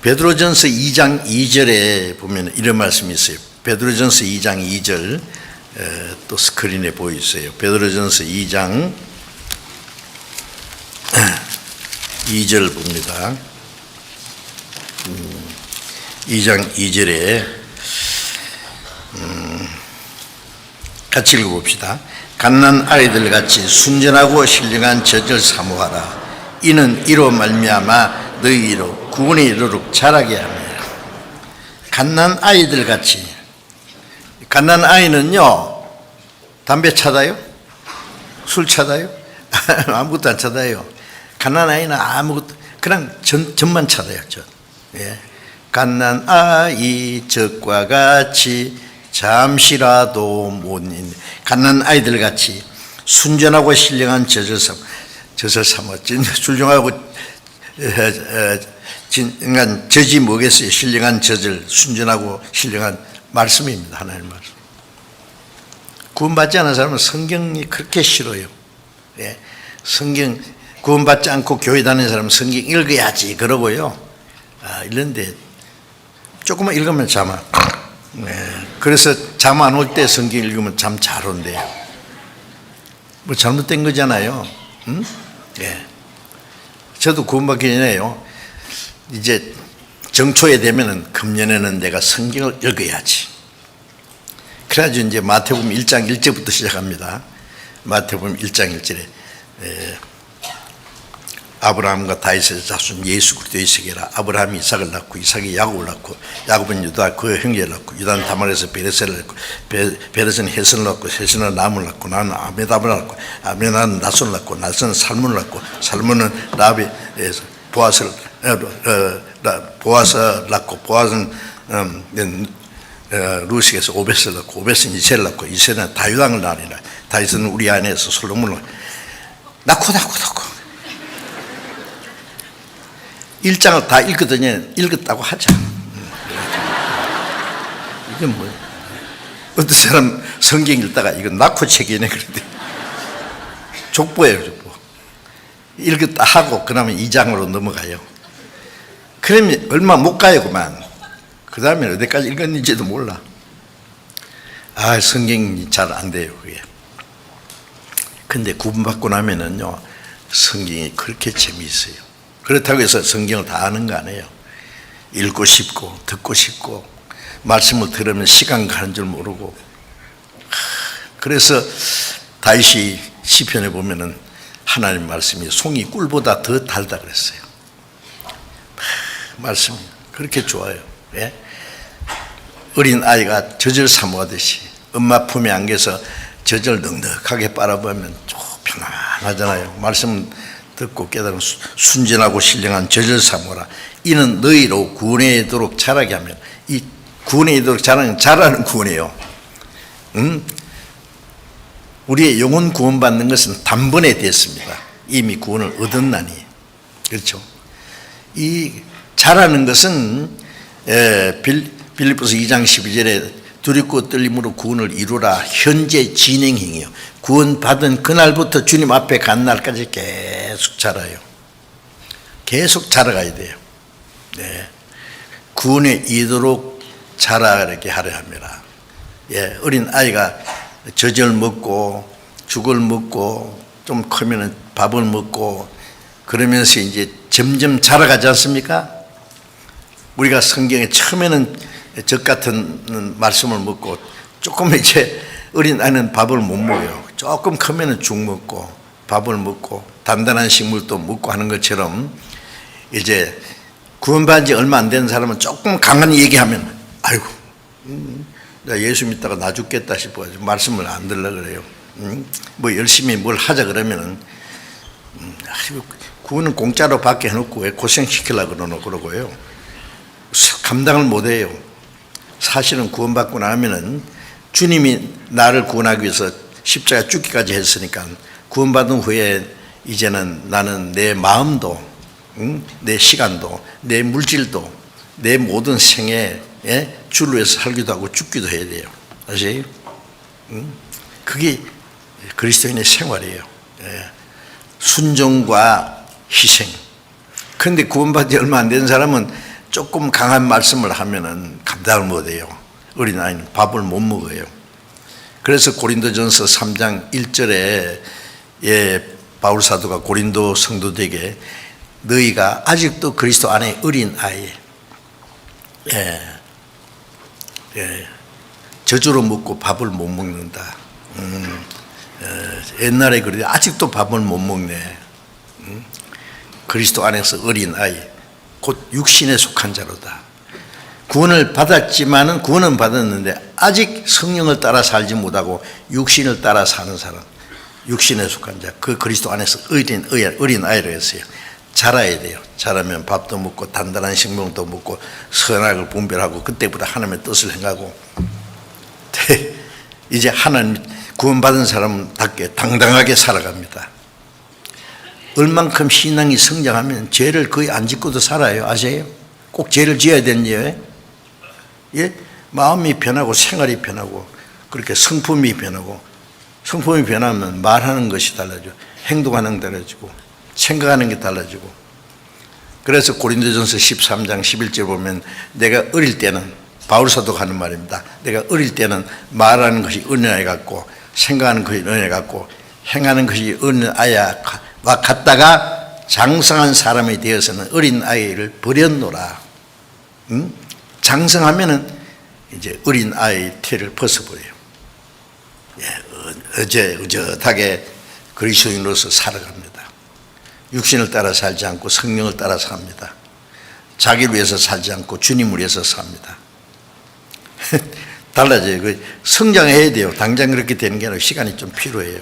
베드로전서 2장 2절에 보면 이런 말씀이 있어요. 베드로전서 2장 2절 또 스크린에 보이세요. 베드로전서 2장 2절 봅니다. 2장 2절에 같이 읽어봅시다. 갓난 아이들 같이 순전하고 신령한 젖을 사모하라. 이는 이로 말미암아 너희로 구원에 이르도록 자라게 합니다. 갓난 아이들 같이. 갓난 아이는요 담배 차다요? 술 차다요? 아무것도 안 차다요. 갓난 아이는 아무것도 그냥 젖만 차다요. 젖. 갓난 아이 젖과 같이 잠시라도 못 있는 갓난 아이들 같이 순전하고 신령한 젖을 삼아 순종하고 인간 젖이 뭐겠어요? 신령한 젖을 순전하고 신령한 말씀입니다. 하나님 말씀. 구원받지 않은 사람은 성경이 그렇게 싫어요. 성경 구원받지 않고 교회 다니는 사람은 성경 읽어야지 그러고요. 이런데 조금만 읽으면 잠 안. 그래서 잠 안 올 때 성경 읽으면 잠 잘 온대요. 뭐 잘못된 거잖아요. 저도 구원받기 전에요. 이제 정초에 되면은 금년에는 내가 성경을 읽어야지. 그래가지고 이제 마태복음 1장 1절부터 시작합니다. 마태복음 1장 1절에 아브라함과 다윗의 자손 예수 그리스도의 세계라. 아브라함이 이삭을 낳고 이삭이 야곱을 낳고 야곱은 유다 그의 형제를 낳고 유다는 다말에서 베레스를 낳고 베레스는 헤선을 낳고 헤선은 남을 낳고 나는 아메답을 낳고 아메답은 나손을 낳고 나손은 살문을 낳고 살문은 라합에서 보아스를 낳고 보아스는 루식에서 오벳을 낳고 오벳은 이세를 낳고 이세는 다윗왕을 낳으니라. 다윗은 우리 안에서 솔로몬을 낳고 1장을 다 읽거든요. 읽었다고 하자. 이게 뭐예요? 어떤 사람 성경 읽다가 이거 낳고 책이네 그런데 족보예요, 족보. 읽었다 하고 그러면 2장으로 넘어가요. 그러면 얼마 못 가요, 그만. 그 다음에 어디까지 읽었는지도 몰라. 성경이 잘 안 돼요, 그게. 근데 구분받고 나면은요, 성경이 그렇게 재미있어요. 그렇다고 해서 성경을 다 아는 거 아니에요. 읽고 싶고, 듣고 싶고, 말씀을 들으면 시간 가는 줄 모르고. 그래서 다윗이 시편에 보면은 하나님 말씀이 송이 꿀보다 더 달다 그랬어요. 말씀이 그렇게 좋아요. 예? 어린 아이가 젖을 사모하듯이 엄마 품에 안겨서 젖을 넉넉하게 빨아보면 편안하잖아요. 말씀 듣고 깨달은 순전하고 신령한 젖을 사모라. 이는 너희로 구원하도록 자라게 하면, 이 구원하도록 자라는 구원이에요. 우리의 영혼 구원받는 것은 단번에 됐습니다. 이미 구원을 얻었나니. 그렇죠? 이 자라는 것은 빌립보서 2장 12절에 두렵고 떨림으로 구원을 이루라. 현재 진행형이에요. 구원받은 그날부터 주님 앞에 간 날까지 계속 자라요. 계속 자라가야 돼요. 네. 구원에 이르도록 자라게 하려 합니다. 예, 어린 아이가 젖을 먹고 죽을 먹고 좀 크면은 밥을 먹고 그러면서 이제 점점 자라가지 않습니까? 우리가 성경에 처음에는 젖 같은 말씀을 먹고 조금 이제 어린 아이는 밥을 못 먹어요. 조금 크면은 죽 먹고 밥을 먹고 단단한 식물도 먹고 하는 것처럼 이제 구원받은 지 얼마 안 된 사람은 조금 강한 얘기하면 아이고 나 예수 믿다가 나 죽겠다 싶어 말씀을 안 들으려고 그래요. 뭐 열심히 뭘 하자 그러면은 구원은 공짜로 받게 해놓고 왜 고생시키려고 그러고요. 감당을 못해요. 사실은 구원받고 나면은 주님이 나를 구원하기 위해서 십자가 죽기까지 했으니까 구원받은 후에 이제는 나는 내 마음도 내 시간도 내 물질도 내 모든 생에 주를 위해서 살기도 하고 죽기도 해야 돼요. 아세요? 그게 그리스도인의 생활이에요. 순종과 희생. 그런데 구원받지 얼마 안 된 사람은 조금 강한 말씀을 하면은 감당을 못해요. 어린아이는 밥을 못 먹어요. 그래서 고린도전서 3장 1절에 바울 사도가 고린도 성도들에게 너희가 아직도 그리스도 안에 어린아이 저주로 먹고 밥을 못 먹는다. 옛날에 그래 아직도 밥을 못 먹네. 그리스도 안에서 어린아이 곧 육신에 속한 자로다. 구원을 받았지만은 구원은 받았는데 아직 성령을 따라 살지 못하고 육신을 따라 사는 사람, 육신에 속한 자, 그 그리스도 안에서 어린 아이로 했어요. 자라야 돼요. 자라면 밥도 먹고 단단한 식물도 먹고 선악을 분별하고 그때부터 하나님의 뜻을 행하고 이제 하나님 구원받은 사람답게 당당하게 살아갑니다. 얼만큼 신앙이 성장하면 죄를 거의 안 짓고도 살아요. 아세요? 꼭 죄를 지어야 되는데요. 예? 마음이 변하고 생활이 변하고 그렇게 성품이 변하고 성품이 변하면 말하는 것이 달라지고 행동하는 게 달라지고 생각하는 게 달라지고 그래서 고린도전서 13장 11절 보면 내가 어릴 때는 바울 사도가 하는 말입니다. 내가 어릴 때는 말하는 것이 어린아이 같고 생각하는 것이 어린아이 같고 행하는 것이 어린아이와 같다가 장성한 사람이 되어서는 어린아이를 버렸노라. 장성하면은 이제 어린아이 태를 벗어버려요. 어젓하게 그리스도인으로서 살아갑니다. 육신을 따라 살지 않고 성령을 따라 삽니다. 자기를 위해서 살지 않고 주님을 위해서 삽니다. 달라져요. 성장해야 돼요. 당장 그렇게 되는 게 아니라 시간이 좀 필요해요.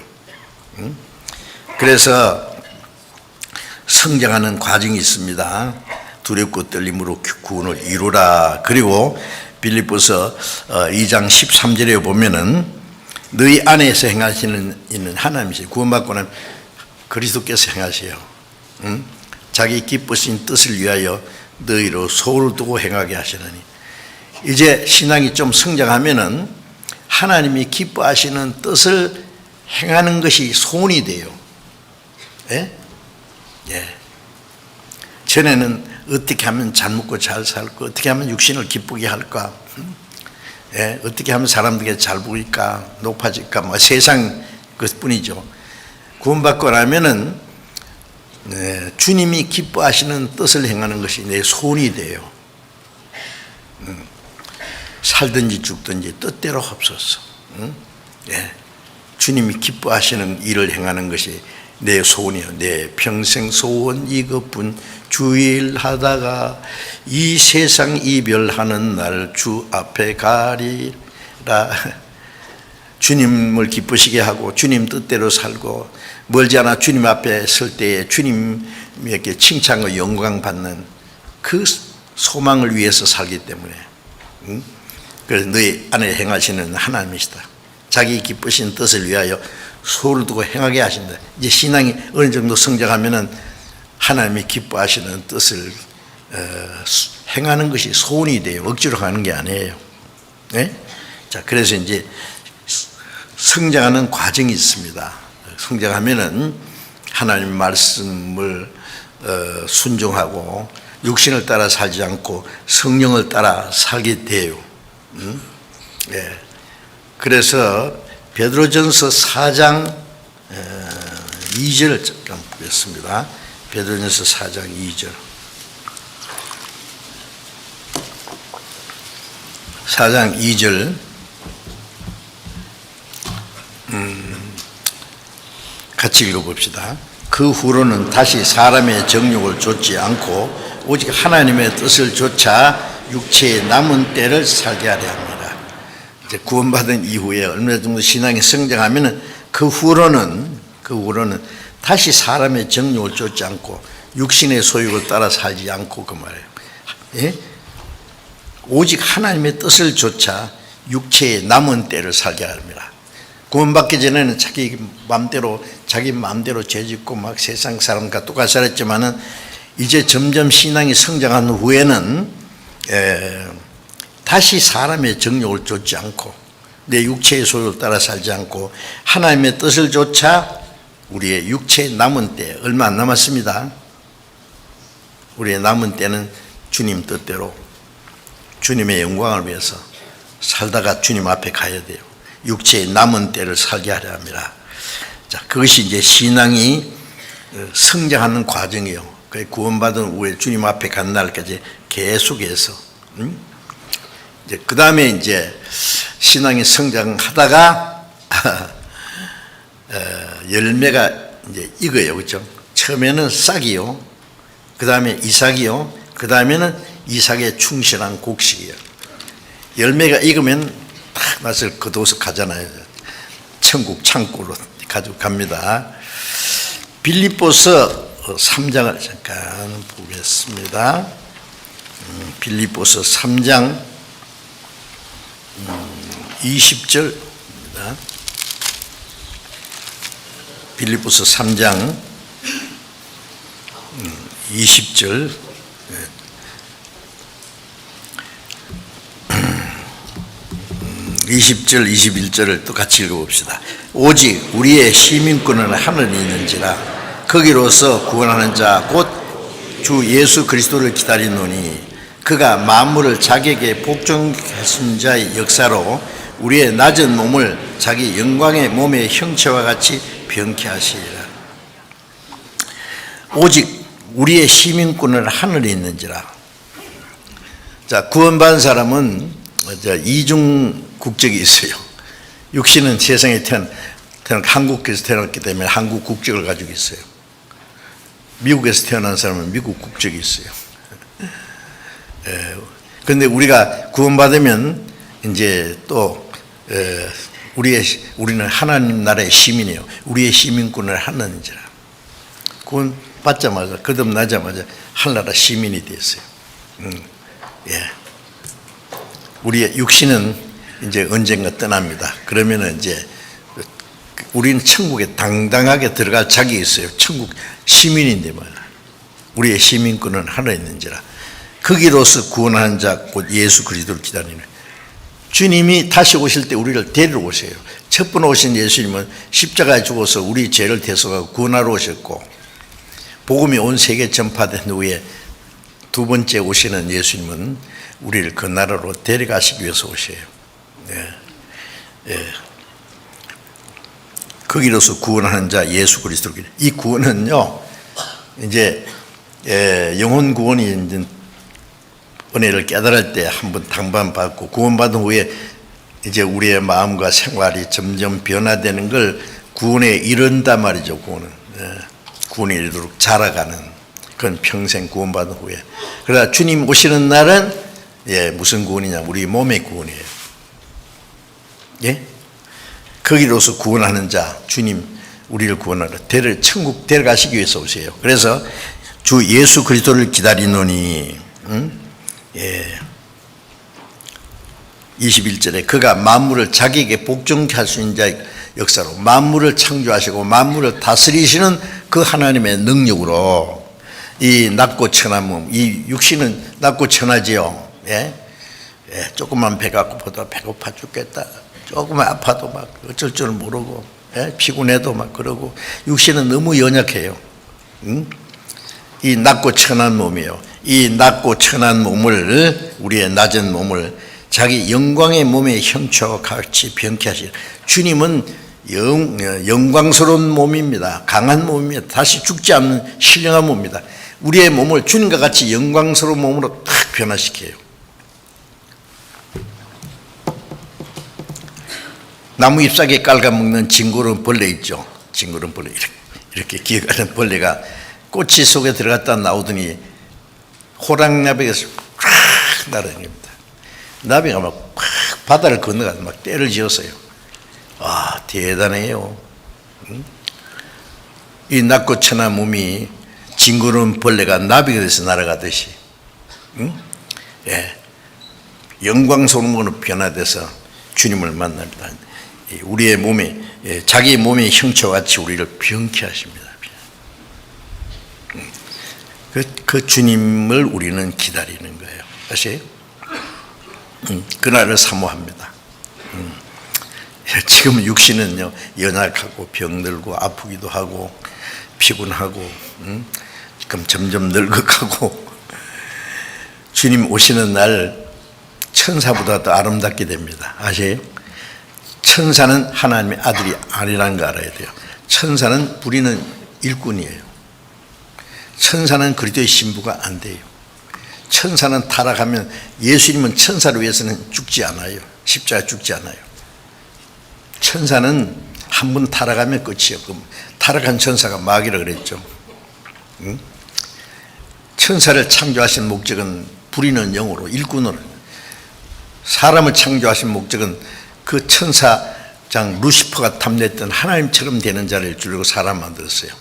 그래서 성장하는 과정이 있습니다. 두렵고 떨림으로 구원을 이루라. 그리고 빌립보서 2장 13절에 보면은 너희 안에서 행하시는 있는 하나님이세요. 구원받고 나면 그리스도께서 행하세요. 자기 기쁘신 뜻을 위하여 너희로 소를 두고 행하게 하시나니 이제 신앙이 좀 성장하면은 하나님이 기뻐하시는 뜻을 행하는 것이 소원이 돼요. 예? 예. 전에는 어떻게 하면 잘 먹고 잘 살고, 어떻게 하면 육신을 기쁘게 할까, 예? 어떻게 하면 사람들에게 잘 보일까, 높아질까, 뭐 세상 그것뿐이죠. 구원받고 나면은 주님이 기뻐하시는 뜻을 행하는 것이 내 소원이 돼요. 살든지 죽든지 뜻대로 없었어. 예. 주님이 기뻐하시는 일을 행하는 것이 내 소원이요. 내 평생 소원 이것뿐, 주일 하다가 이 세상 이별하는 날 주 앞에 가리라. 주님을 기쁘시게 하고 주님 뜻대로 살고, 멀지 않아 주님 앞에 설 때에 주님에게 칭찬과 영광 받는 그 소망을 위해서 살기 때문에, 그래서 너희 안에 행하시는 하나님이시다. 자기 기쁘신 뜻을 위하여 소를 두고 행하게 하신다. 이제 신앙이 어느 정도 성장하면은 하나님이 기뻐하시는 뜻을 행하는 것이 소원이 돼요. 억지로 하는 게 아니에요. 네? 자, 그래서 이제 성장하는 과정이 있습니다. 성장하면은 하나님 말씀을 순종하고 육신을 따라 살지 않고 성령을 따라 살게 돼요. 예. 그래서 베드로전서 4장 2절 잠깐 보겠습니다. 베드로전서 4장 2절. 4장 2절. 같이 읽어봅시다. 그 후로는 다시 사람의 정욕을 좇지 않고 오직 하나님의 뜻을 좇아 육체의 남은 때를 살게 하려 합니다. 이제 구원받은 이후에 얼마 정도 신앙이 성장하면은 그 후로는 다시 사람의 정욕을 좇지 않고 육신의 소욕을 따라 살지 않고, 그 말이에요. 예? 오직 하나님의 뜻을 좇아 육체의 남은 때를 살게 합니다. 구원받기 전에는 자기 마음대로 죄짓고 막 세상 사람과 똑같이 살았지만은 이제 점점 신앙이 성장한 후에는 다시 사람의 정욕을 좇지 않고 내 육체의 소욕을 따라 살지 않고 하나님의 뜻을 좇아 우리의 육체의 남은 때, 얼마 안 남았습니다. 우리의 남은 때는 주님 뜻대로 주님의 영광을 위해서 살다가 주님 앞에 가야 돼요. 육체의 남은 때를 살게 하려 합니다. 자, 그것이 이제 신앙이 성장하는 과정이에요. 구원받은 후에 주님 앞에 간 날까지 계속해서, 이제 그 다음에 이제 신앙이 성장하다가 열매가 이제 익어요, 그렇죠? 처음에는 싹이요, 그 다음에 이삭이요, 그 다음에는 이삭에 충실한 곡식이에요. 열매가 익으면 딱 맛을 거둬서 가잖아요. 천국 창고로 가지고 갑니다. 빌립보서 3장을 잠깐 보겠습니다. 빌립보서 3장 20절입니다. 빌립보서 3장 20절. 20절, 21절을 또 같이 읽어봅시다. 오직 우리의 시민권은 하늘에 있는지라 거기로서 구원하는 자 곧 주 예수 그리스도를 기다리노니 그가 만물을 자기에게 복종하신 자의 역사로 우리의 낮은 몸을 자기 영광의 몸의 형체와 같이 병케 하시리라. 오직 우리의 시민권은 하늘에 있는지라. 자, 구원받은 사람은 이중 국적이 있어요. 육신은 세상에 태어난 한국에서 태어났기 때문에 한국 국적을 가지고 있어요. 미국에서 태어난 사람은 미국 국적이 있어요. 그런데 우리가 구원받으면 이제 또 우리는 하나님 나라의 시민이에요. 우리의 시민권을 하는지라. 구원 받자마자 거듭나자마자 하늘나라 시민이 됐어요. 예. 우리의 육신은 이제 언젠가 떠납니다. 그러면은 이제 우리는 천국에 당당하게 들어갈 자격이 있어요. 천국 시민인데 말이야. 우리의 시민권은 하나 있는지라. 거기로서 구원하는 자 곧 예수 그리스도를 기다리는. 주님이 다시 오실 때 우리를 데리러 오세요. 첫 번 오신 예수님은 십자가에 죽어서 우리 죄를 대속하고 구원하러 오셨고, 복음이 온 세계 전파된 후에 두 번째 오시는 예수님은 우리를 그 나라로 데려가시기 위해서 오셔요. 거기로서 구원하는 자 예수 그리스도. 이 구원은요, 이제 영혼 구원이 이제 은혜를 깨달을 때 한번 당반받고 구원받은 후에 이제 우리의 마음과 생활이 점점 변화되는 걸 구원에 이른단 말이죠. 구원에 이르도록 자라가는, 그건 평생 구원받은 후에. 그러나 주님 오시는 날은 무슨 구원이냐? 우리 몸의 구원이에요. 예? 거기로서 구원하는 자, 주님 우리를 구원하러 천국 데려가시기 위해서 오세요. 그래서 주 예수 그리스도를 기다리노니, 21절에 그가 만물을 자기에게 복종케 할 수 있는 자의 역사로 만물을 창조하시고 만물을 다스리시는 그 하나님의 능력으로 이 낮고 천한 몸, 이 육신은 낮고 천하지요. 조금만 배가 고파도 배고파 죽겠다. 조금만 아파도 막 어쩔 줄 모르고, 피곤해도 막 그러고, 육신은 너무 연약해요. 이 낮고 천한 몸이요. 이 낮고 천한 몸을, 우리의 낮은 몸을 자기 영광의 몸의 형체와 같이 변케 하시는 주님은 영광스러운 몸입니다. 강한 몸입니다. 다시 죽지 않는 신령한 몸입니다. 우리의 몸을 주님과 같이 영광스러운 몸으로 딱 변화시켜요. 나무 잎사귀에 깔아먹는 징그러운 벌레 있죠. 징그러운 벌레, 이렇게 기어가는 벌레가 꼬치 속에 들어갔다 나오더니 호랑나비에서 쫙 날아다닙니다. 나비가 막 바다를 건너가서 막 떼를 지었어요. 와, 대단해요. 이 낮고 천한 몸이 징그러운 벌레가 나비가 돼서 날아가듯이, 영광스러운 몸으로 변화돼서 주님을 만납니다. 우리의 몸에, 자기 몸의 형체와 같이 우리를 병케 하십니다. 그 주님을 우리는 기다리는 거예요. 아시죠? 그날을 사모합니다. 지금 육신은요, 연약하고 병들고 아프기도 하고 피곤하고, 지금 점점 늙어가고, 주님 오시는 날 천사보다 더 아름답게 됩니다. 아세요? 천사는 하나님의 아들이 아니라는 거 알아야 돼요. 천사는 부리는 일꾼이에요. 천사는 그리스도의 신부가 안 돼요. 천사는 타락하면, 예수님은 천사를 위해서는 죽지 않아요. 십자가 죽지 않아요. 천사는 한 번 타락하면 끝이에요. 그럼 타락한 천사가 마귀라 그랬죠. 천사를 창조하신 목적은 부리는 영으로, 일꾼으로. 사람을 창조하신 목적은 그 천사장 루시퍼가 탐냈던 하나님처럼 되는 자를 주려고 사람 만들었어요.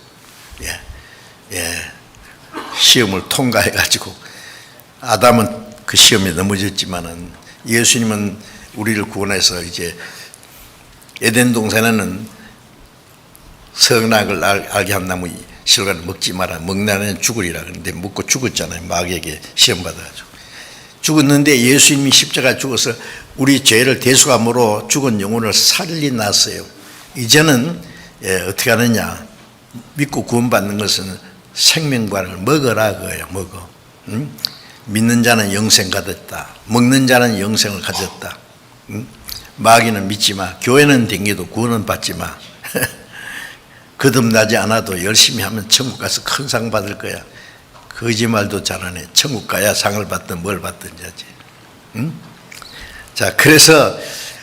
시험을 통과해가지고 아담은 그 시험에 넘어졌지만은 예수님은 우리를 구원해서 이제 에덴 동산에는 선악을 알게 한 나무 실과를 먹지 마라. 먹나는 죽으리라. 그런데 먹고 죽었잖아요. 마귀에게 시험 받아가지고 죽었는데 예수님이 십자가에 죽어서 우리 죄를 대속함으로 죽은 영혼을 살리났어요. 이제는 어떻게 하느냐? 믿고 구원받는 것은 생명과를 먹어라 그거예요. 먹어. 믿는 자는 영생 가졌다. 먹는 자는 영생을 가졌다. 마귀는 믿지 마. 교회는 댕겨도 구원은 받지 마. 거듭나지 않아도 열심히 하면 천국 가서 큰 상 받을 거야. 거짓말도 잘하네. 천국 가야 상을 받든 뭘 받든지 하지. 자, 그래서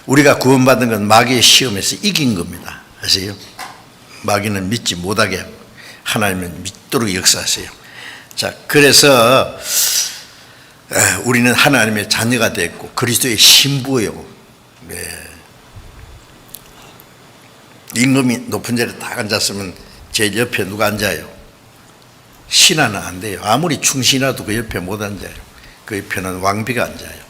우리가 구원받은 건 마귀의 시험에서 이긴 겁니다. 아세요? 마귀는 믿지 못하게 하나님은 믿도록 역사하세요. 자, 그래서 우리는 하나님의 자녀가 됐고 그리스도의 신부예요. 임금이 높은 자리에 딱 앉았으면 제 옆에 누가 앉아요? 신하는 안 돼요. 아무리 충신이라도 그 옆에 못 앉아요. 그 옆에는 왕비가 앉아요.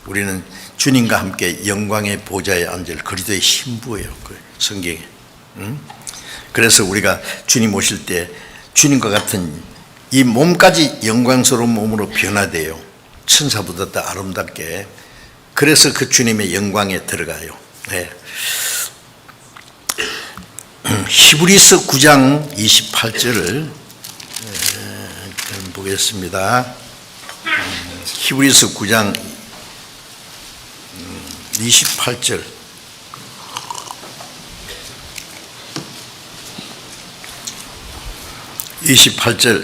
우리는 주님과 함께 영광의 보좌에 앉을 그리스도의 신부예요. 그 성경에. 그래서 우리가 주님 오실 때 주님과 같은 이 몸까지 영광스러운 몸으로 변화돼요. 천사보다 더 아름답게 그래서 그 주님의 영광에 들어가요. 네. 히브리서 9장 28절을 보겠습니다. 히브리서 9장 28절.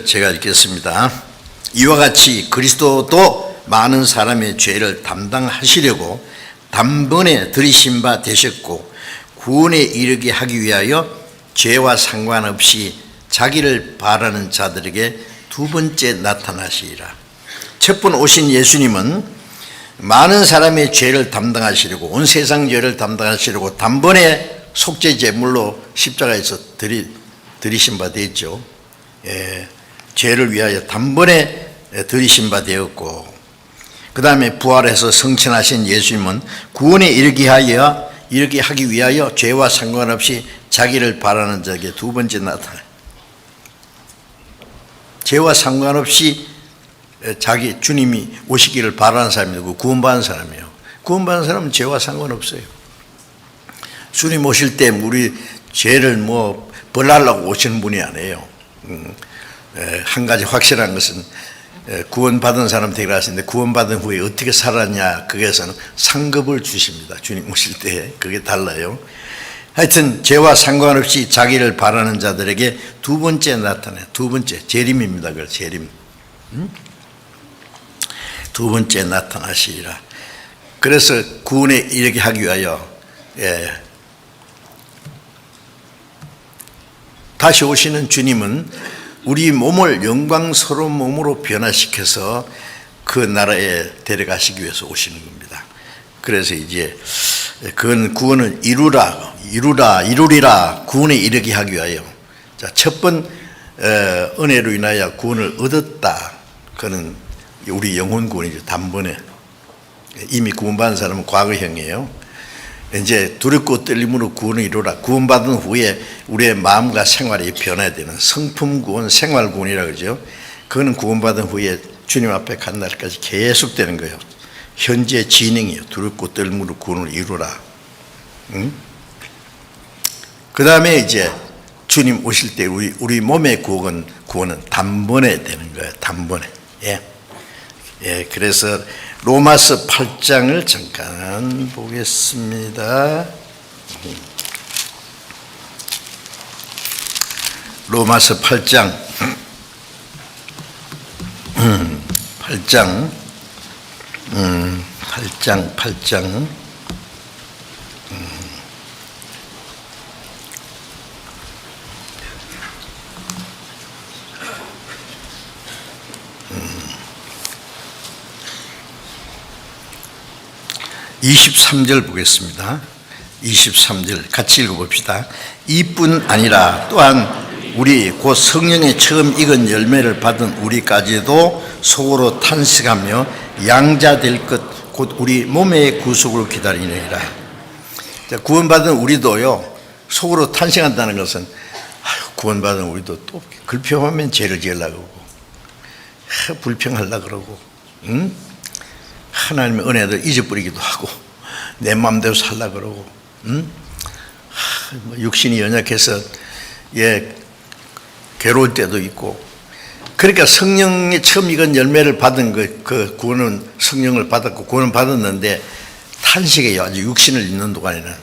제가 읽겠습니다. 이와 같이 그리스도도 많은 사람의 죄를 담당하시려고 단번에 들이신 바 되셨고 구원에 이르게 하기 위하여 죄와 상관없이 자기를 바라는 자들에게 두 번째 나타나시리라. 첫 번 오신 예수님은 많은 사람의 죄를 담당하시려고, 온 세상 죄를 담당하시려고 단번에 속죄 제물로 십자가에서 들이신 바 되었죠. 죄를 위하여 단번에 들이신 바 되었고, 그 다음에 부활해서 성천하신 예수님은 구원에 이르게 하기 위하여 죄와 상관없이 자기를 바라는 자에게 두 번째 나타나요. 죄와 상관없이 주님이 오시기를 바라는 사람이고 구원받은 사람이에요. 구원받은 사람은 죄와 상관없어요. 주님 오실 때 우리 죄를 벌하려고 오시는 분이 아니에요. 한 가지 확실한 것은 구원받은 사람 되기로 하시는데 구원받은 후에 어떻게 살았냐, 거기에서는 상급을 주십니다. 주님 오실 때 그게 달라요. 하여튼 죄와 상관없이 자기를 바라는 자들에게 두 번째 나타나요. 두 번째 재림입니다. 그걸 재림. 두 번째 나타나시리라. 그래서 구원에 이르게 하기 위하여 다시 오시는 주님은 우리 몸을 영광스러운 몸으로 변화시켜서 그 나라에 데려가시기 위해서 오시는 겁니다. 그래서 이제 그건 구원을 이루리라 구원에 이르게 하기 위하여. 자, 첫 번 은혜로 인하여 구원을 얻었다. 그는 우리 영혼 구원이죠. 단번에. 이미 구원받은 사람은 과거형이에요. 이제 두렵고 떨림으로 구원을 이루라. 구원받은 후에 우리의 마음과 생활이 변해야 되는 성품 구원, 생활 구원이라고 그러죠. 그거는 구원받은 후에 주님 앞에 간 날까지 계속 되는 거예요. 현재 진행이에요. 두렵고 떨림으로 구원을 이루라. 그 다음에 이제 주님 오실 때 우리 몸의 구원은 단번에 되는 거예요. 단번에. 그래서 로마서 8장을 잠깐 보겠습니다. 로마서 8장 8장 23절 보겠습니다. 23절 같이 읽어봅시다. 이뿐 아니라 또한 우리 곧 성령의 처음 익은 열매를 받은 우리까지도 속으로 탄식하며 양자될 것 곧 우리 몸의 구속을 기다리느니라. 구원받은 우리도요, 속으로 탄식한다는 것은 구원받은 우리도 또 불평하면 죄를 지으려고 그러고 불평하려고 그러고 하나님의 은혜를 잊어버리기도 하고 내 마음대로 살려고 그러고 육신이 연약해서 괴로울 때도 있고. 그러니까 성령의 처음 익은 열매를 받은 그 구원은 성령을 받았고 구원을 받았는데 탄식해요. 아주 육신을 잊는 동안에는.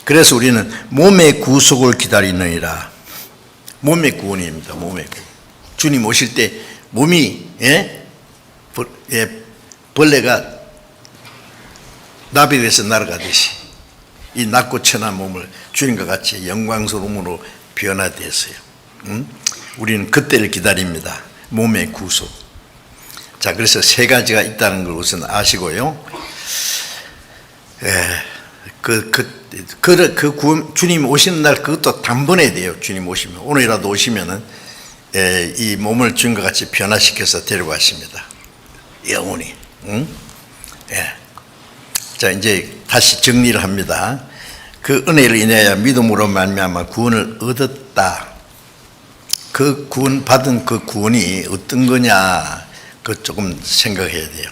그래서 우리는 몸의 구속을 기다리느니라. 몸의 구원입니다. 몸의 구원. 주님 오실 때 몸이 벌레가 나비에서 날아가듯이 이 낮고 천한 몸을 주님과 같이 영광스러움으로 변화됐어요. 우리는 그때를 기다립니다. 몸의 구속. 자, 그래서 세 가지가 있다는 걸 우선 아시고요. 주님 오시는 날 그것도 단번에 돼요. 주님 오시면. 오늘이라도 오시면은 이 몸을 주님과 같이 변화시켜서 데려가십니다. 영원히. 자, 이제 다시 정리를 합니다. 그 은혜를 인하여 믿음으로 말미암아 구원을 얻었다. 그 구원 받은 그 구원이 어떤 거냐, 그 조금 생각해야 돼요.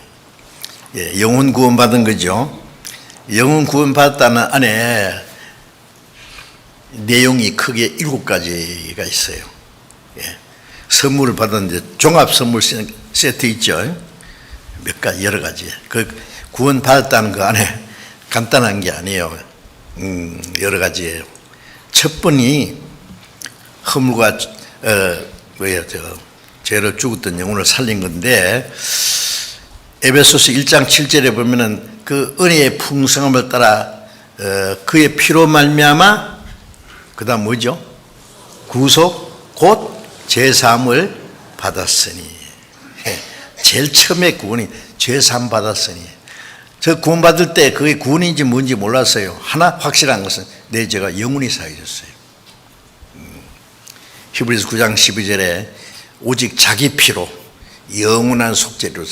영혼 구원받은 거죠. 영혼 구원받았다는 안에 내용이 크게 7가지가 있어요. 선물을 받았는데 종합 선물 세트 있죠. 몇 가지, 여러 가지. 그 구원받았다는 그 안에 간단한 게 아니에요. 여러 가지예요. 첫 번이 허물과 죄를 죽었던 영혼을 살린 건데, 에베소서 1장 7절에 보면은 그 은혜의 풍성함을 따라 그의 피로 말미암아 그다음 뭐죠? 구속 곧 죄사함을 받았으니. 제일 처음에 구원이 죄사함 받았으니. 저 구원받을 때 그게 구원인지 뭔지 몰랐어요. 하나 확실한 것은 내 죄가 영원히 사해졌어요. 히브리서 9장 12절에 오직 자기 피로 영원한 속죄를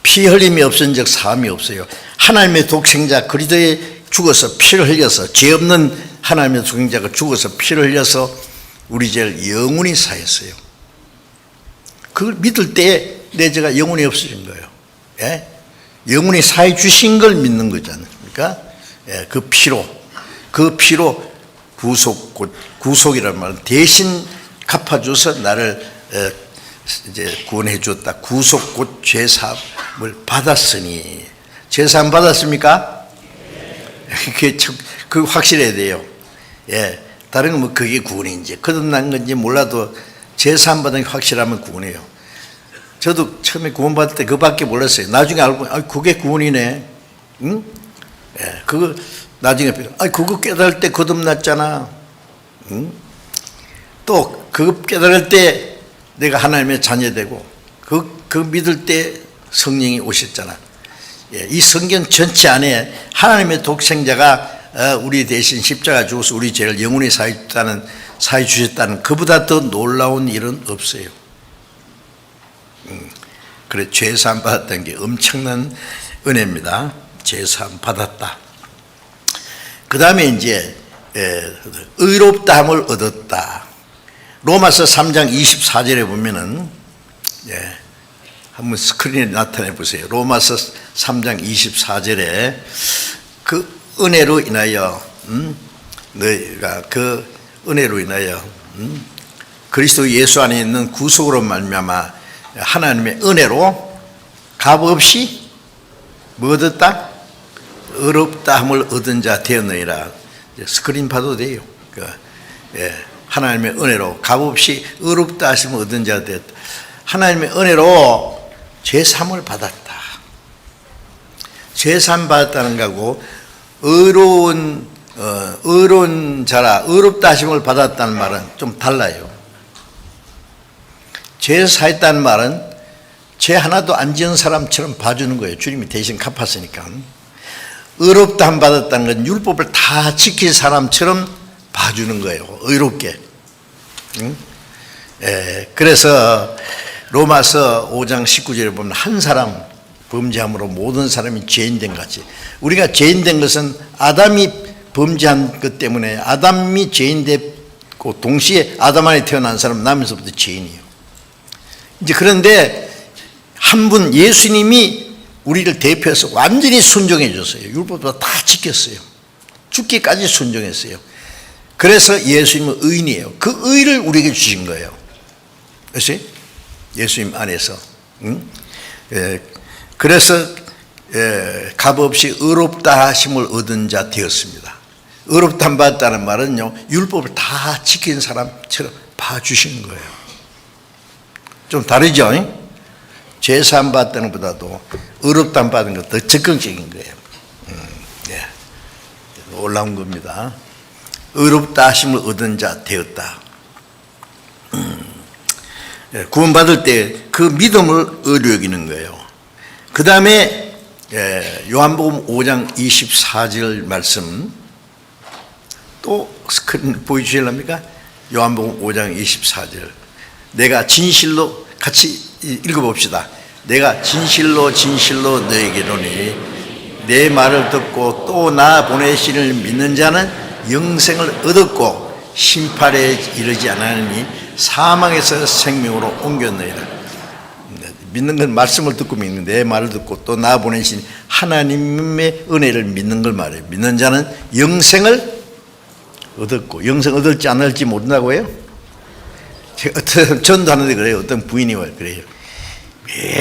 피 흘림이 없은 적 사함이 없어요. 하나님의 독생자 그리스도에 죽어서 피를 흘려서, 죄 없는 하나님의 독생자가 죽어서 피를 흘려서 우리 죄를 영원히 사했어요. 그걸 믿을 때 내 죄가 영원히 없어진 거예요. 예? 영원히 사해 주신 걸 믿는 거잖아요. 그러니까 그 피로 구속이라는 말은 대신 갚아줘서 나를 이제 구원해 줬다. 구속 곧 죄사함을 받았으니. 죄사함 받았습니까? 그 확실해야 돼요. 다른 건 뭐 그게 구원인지 거듭난 건지 몰라도 죄사함 받은 게 확실하면 구원이에요. 저도 처음에 구원받을 때 그밖에 몰랐어요. 나중에 알고 그게 구원이네. 응? 그거 나중에 그거 깨달을 때 거듭났잖아. 응? 또 그거 깨달을 때 내가 하나님의 자녀되고 그 믿을 때 성령이 오셨잖아. 이 성경 전체 안에 하나님의 독생자가 우리 대신 십자가 죽어서 우리 죄를 영원히 사해 주셨다는 그보다 더 놀라운 일은 없어요. 그래 죄사함 받았다는 게 엄청난 은혜입니다. 죄사함 받았다. 그 다음에 이제 의롭다함을 얻었다. 로마서 3장 24절에 보면은 한번 스크린에 나타내 보세요. 로마서 3장 24절에 그 은혜로 인하여 너희가 그 은혜로 인하여 그리스도 예수 안에 있는 구속으로 말미암아 하나님의 은혜로 값없이 뭐 얻었다? 의롭다함을 얻은 자 되었느니라. 스크린 봐도 돼요. 하나님의 은혜로 값없이 의롭다 하심을 얻은 자 되었다. 하나님의 은혜로 죄사함을 받았다. 죄사함 받았다는 거하고 의로운 자라 의롭다 하심을 받았다는 말은 좀 달라요. 죄 사했다는 말은 죄 하나도 안 지은 사람처럼 봐주는 거예요. 주님이 대신 갚았으니까. 의롭다 함 받았다는 건 율법을 다 지킨 사람처럼 봐주는 거예요. 의롭게. 그래서 로마서 5장 19절에 보면 한 사람 범죄함으로 모든 사람이 죄인된 같이, 우리가 죄인된 것은 아담이 범죄한 것 때문에 아담이 죄인됐고 동시에 아담 안에 태어난 사람은 나면서부터 죄인이에요. 이제 그런데 한 분 예수님이 우리를 대표해서 완전히 순종해 줬어요. 율법도 다 지켰어요. 죽기까지 순종했어요. 그래서 예수님은 의인이에요. 그 의를 우리에게 주신 거예요. 그렇지? 예수님 안에서. 그래서 값없이 의롭다 하심을 얻은 자 되었습니다. 의롭다 받았다는 말은요, 율법을 다 지킨 사람처럼 봐주시는 거예요. 좀 다르죠? 죄사함 받는 것보다도 의롭다 받은 것 더 적극적인 거예요. 놀라운 겁니다. 의롭다 하심을 얻은 자 되었다. 구원받을 때 그 믿음을 의로 여기는 거예요. 그 다음에 요한복음 5장 24절 말씀 또 스크린 보여주실랍니까? 요한복음 5장 24절. 내가 진실로 같이 읽어봅시다. 내가 진실로 진실로 너에게 이르노니 내 말을 듣고 또 나 보내시를 믿는 자는 영생을 얻었고 심판에 이르지 않았느니 사망에서 생명으로 옮겼느니라. 믿는 건 말씀을 듣고 믿는, 내 말을 듣고 또 나 보내신 하나님의 은혜를 믿는 걸 말해요. 믿는 자는 영생을 얻었고, 영생 얻을지 안 얻을지 모른다고요? 제가 어떤 전도하는데 그래요. 어떤 부인이 와요. 그래요.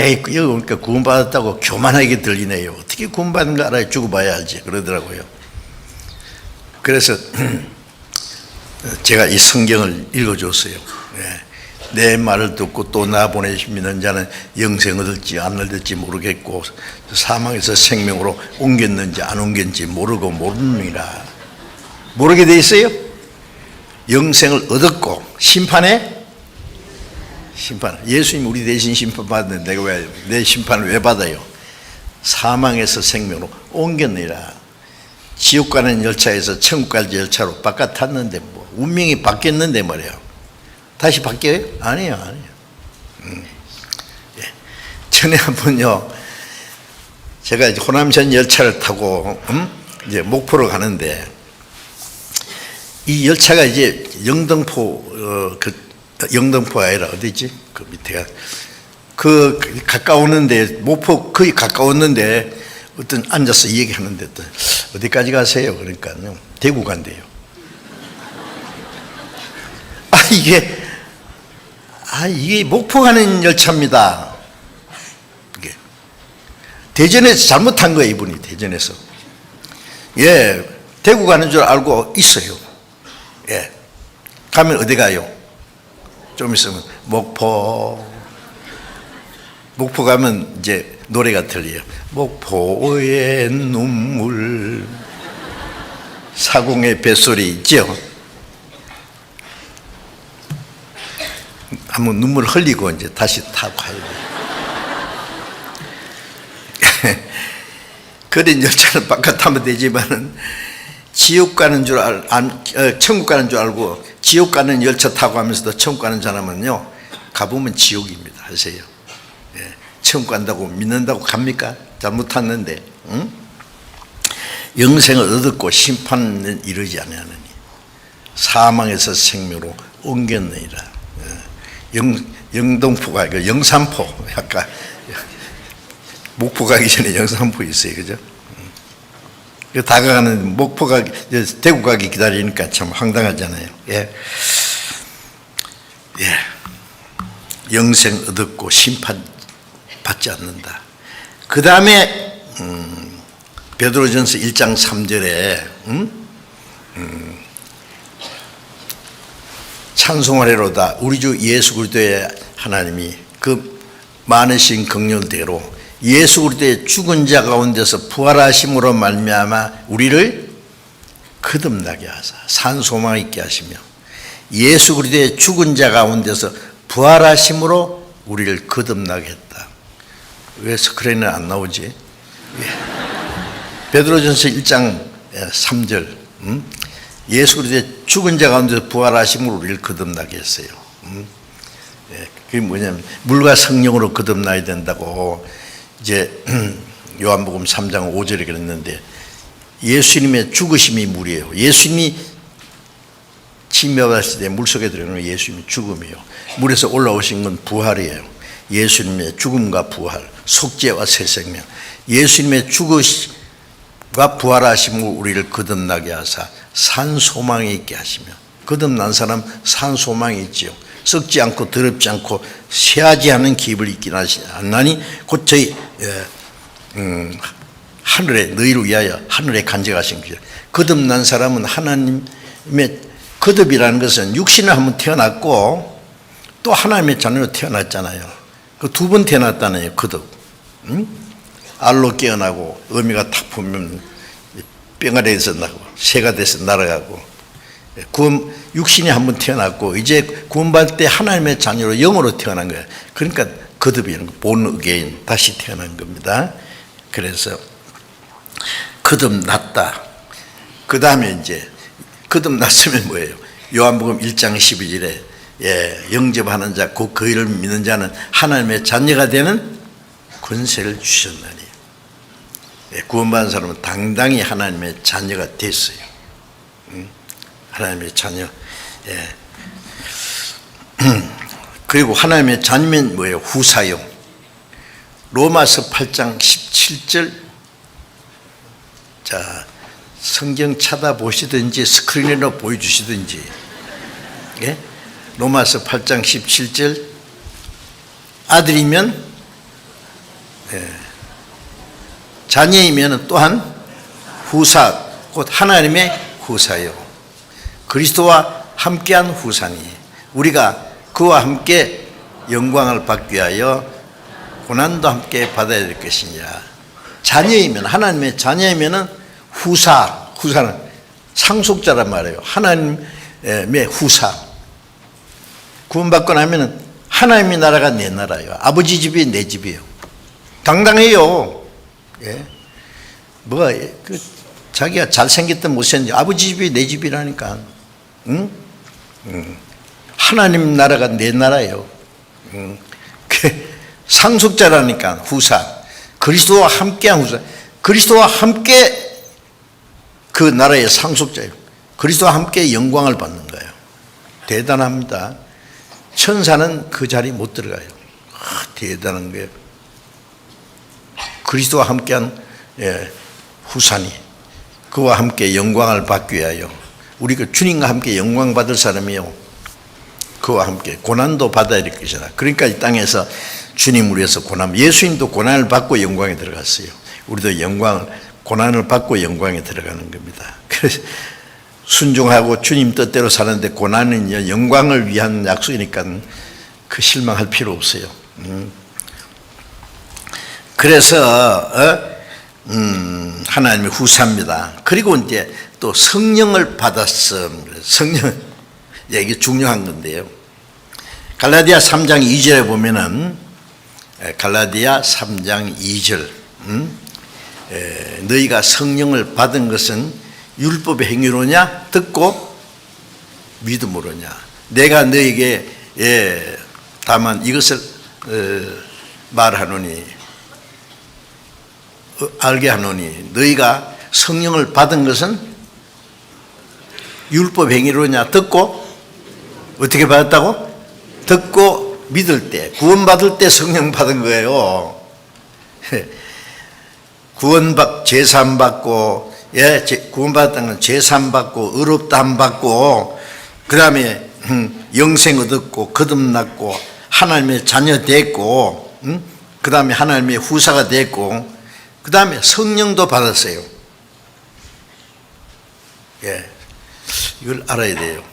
여기 오니까 구원받았다고 교만하게 들리네요. 어떻게 구원받은 거 알아요? 죽어봐야 알지. 그러더라고요. 그래서 제가 이 성경을 읽어줬어요. 내 말을 듣고 또 나 보내신 믿는 자는 영생 얻을지 안 얻을지 모르겠고 사망에서 생명으로 옮겼는지 안 옮겼는지 모르고 모르느니라. 모르게 돼 있어요. 영생을 얻었고 심판. 예수님 우리 대신 심판받는데 내가 왜 내 심판을 왜 받아요? 사망에서 생명으로 옮겼느니라. 지옥 가는 열차에서 천국 갈 열차로 바깥 탔는데 뭐 운명이 바뀌었는데 말이에요. 다시 바뀌어요? 아니에요. 전에 한번요, 제가 이제 호남선 열차를 타고 이제 목포로 가는데 이 열차가 이제 영등포 영등포가 아니라 어디지? 그 밑에가 가까웠는데 목포 거의 가까웠는데 어떤 앉아서 얘기하는데 또 어디까지 가세요? 그러니까요 대구 간대요. 이게 목포 가는 열차입니다. 이게 대전에서 잘못한 거예요. 이분이 대전에서 대구 가는 줄 알고 있어요. 가면 어디 가요? 좀 있으면 목포 가면 이제 노래가 들려요. 목포의 눈물, 사공의 뱃소리 있죠? 한번 눈물 흘리고 이제 다시 타고 가야 돼요. 그런 열차는 바깥 타면 되지만은 지옥 가는 줄 천국 가는 줄 알고 지옥 가는 열차 타고 하면서도 천국 가는 사람은요, 가보면 지옥입니다. 하세요. 천국 간다고 믿는다고 갑니까? 잘못 탔는데, 응? 영생을 얻었고 심판은 이르지 아니하느니 사망에서 생명으로 옮겼느니라. 영등포가 영산포, 약간 목포 가기 전에 영산포 있어요, 그죠? 다가가는 목포 가기, 대구 가기 기다리니까 참 황당하잖아요. 영생 얻었고 심판 받지 않는다. 그 다음에 베드로전서 1장 3절에 찬송하리로다. 우리 주 예수 그리스도의 하나님이 그 많으신 긍휼대로 예수 그리스도의 죽은 자 가운데서 부활하심으로 말미암아 우리를 거듭나게 하사 산 소망 있게 하시며 예수 그리스도의 죽은 자 가운데서 부활하심으로 우리를 거듭나게 했다. 왜 스크린에 안 나오지? 베드로전서 1장 3절 예수 그리스도의 죽은 자 가운데서 부활하심으로 우리를 거듭나게 했어요. 그게 뭐냐면 물과 성령으로 거듭나야 된다고 이제 요한복음 3장 5절에 그랬는데 예수님의 죽으심이 물이에요. 예수님이 침멸하실 때 물속에 들어가는 예수님의 죽음이에요. 물에서 올라오신 건 부활이에요. 예수님의 죽음과 부활, 속죄와 새 생명. 예수님의 죽으심과 부활하심으로 우리를 거듭나게 하사 산 소망이 있게 하시며, 거듭난 사람 산 소망이 있지요. 썩지 않고 더럽지 않고 쇠하지 않은 기업을 있긴 하지 않나니 곧 저희 하늘에 너희를 위하여 하늘에 간직하신 거죠. 거듭난 사람은 하나님의 거듭이라는 것은 육신을 한번 태어났고 또 하나님의 자녀로 태어났잖아요. 그 두 번 태어났다네요. 거듭. 알로 깨어나고 어미가 탁 보면 뼈가 돼서 나고 새가 돼서 날아가고 육신이 한번 태어났고 이제 구원받을 때 하나님의 자녀로 영으로 태어난 거예요. 그러니까 거듭이라는 거, born again, 다시 태어난 겁니다. 그래서 거듭났다. 그 다음에 이제 거듭났으면 뭐예요? 요한복음 1장 12절에 영접하는 자, 곧 그를 믿는 자는 하나님의 자녀가 되는 권세를 주셨나니. 구원받은 사람은 당당히 하나님의 자녀가 됐어요. 하나님의 자녀. 그리고 하나님의 자녀면 뭐예요? 후사용. 로마서 8장 17절. 자, 성경 찾아보시든지 스크린으로 보여주시든지. 예? 로마서 8장 17절. 아들이면, 자녀이면 또한 후사, 곧 하나님의 후사요. 그리스도와 함께한 후사니 우리가 그와 함께 영광을 받기 위하여 고난도 함께 받아야 될 것이니라. 자녀이면, 하나님의 자녀이면 후사는 상속자란 말이에요. 하나님의 후사. 구원받고 나면 하나님의 나라가 내 나라예요. 아버지 집이 내 집이에요. 당당해요. 예. 뭐가 자기가 잘생겼든 못생겼든 아버지 집이 내 집이라니까. 응? 하나님 나라가 내 나라예요. 상속자라니까. 후사. 그리스도와 함께한 후사. 그리스도와 함께 그 나라의 상속자예요. 그리스도와 함께 영광을 받는 거예요. 대단합니다. 천사는 그 자리 못 들어가요. 대단한 거예요. 그리스도와 함께한 후사니 그와 함께 영광을 받기 위하여 우리가 주님과 함께 영광 받을 사람이요. 그와 함께 고난도 받아야 될 것이다. 그러니까 이 땅에서 주님을 위해서 예수님도 고난을 받고 영광에 들어갔어요. 우리도 고난을 받고 영광에 들어가는 겁니다. 그래서 순종하고 주님 뜻대로 사는데 고난은 영광을 위한 약속이니까 그 실망할 필요 없어요. 그래서 하나님의 후사입니다. 그리고 이제 또 성령을 받았음. 성령, 이게 중요한 건데요. 갈라디아 3장 2절에 보면은 갈라디아 3장 2절 너희가 성령을 받은 것은 율법의 행위로냐 듣고 믿음으로냐. 내가 너희에게 다만 이것을 말하노니 알게 하노니 너희가 성령을 받은 것은 율법 행위로냐 듣고 어떻게 받았다고? 듣고 믿을 때, 구원받을 때 성령 받은 거예요. 제산 받고, 구원받았다는 건 제산 받고, 의롭다함 받고, 그 다음에 영생 얻었고, 거듭났고, 하나님의 자녀 됐고, 그 다음에 하나님의 후사가 됐고, 그 다음에 성령도 받았어요. 예, 이걸 알아야 돼요.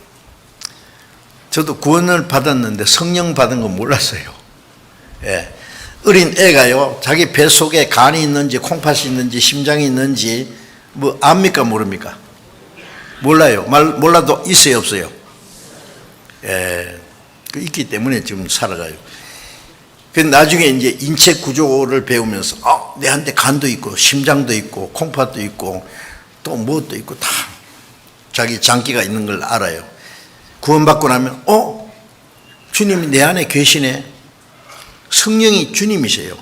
저도 구원을 받았는데 성령 받은 거 몰랐어요. 예. 어린 애가요, 자기 뱃속에 간이 있는지 콩팥이 있는지 심장이 있는지 뭐 압니까 모릅니까? 몰라요. 몰라도 있어요 없어요? 예. 있기 때문에 지금 살아가요. 나중에 이제 인체 구조를 배우면서 내한테 간도 있고 심장도 있고 콩팥도 있고 또 무엇도 있고 다 자기 장기가 있는 걸 알아요. 구원받고 나면 주님이 내 안에 계시네. 성령이 주님이세요.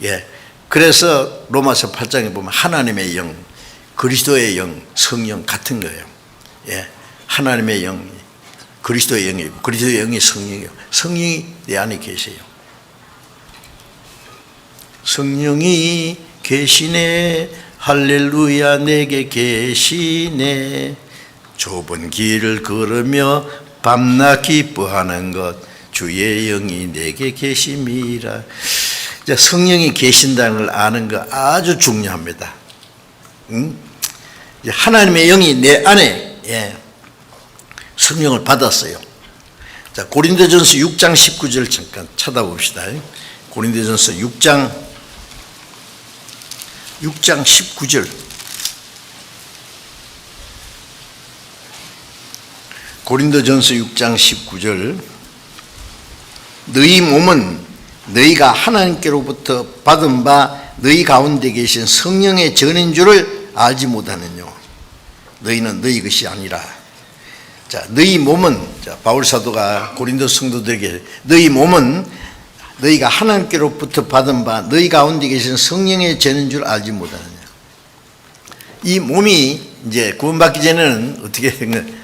예. 그래서 로마서 8장에 보면 하나님의 영, 그리스도의 영, 성령 같은 거예요. 예. 하나님의 영, 그리스도의 영이고 그리스도의 영이 성령이에요. 성령이 내 안에 계세요. 성령이 계시네. 할렐루야 내게 계시네. 좁은 길을 걸으며 밤낮 기뻐하는 것 주의 영이 내게 계심이라. 성령이 계신다는 걸 아는 거 아주 중요합니다. 하나님의 영이 내 안에 성령을 받았어요. 자, 고린도전서 6장 19절 잠깐 찾아봅시다. 고린도전서 6장 19절. 고린도전서 6장 19절. 너희 몸은 너희가 하나님께로부터 받은 바 너희 가운데 계신 성령의 전인 줄을 알지 못하느뇨. 너희는 너희 것이 아니라. 자, 너희 몸은, 바울 사도가 고린도 성도들에게 너희 몸은 너희가 하나님께로부터 받은 바 너희 가운데 계신 성령의 전인 줄 알지 못하느냐. 이 몸이 이제 구원받기 전에는 어떻게 된 거예요?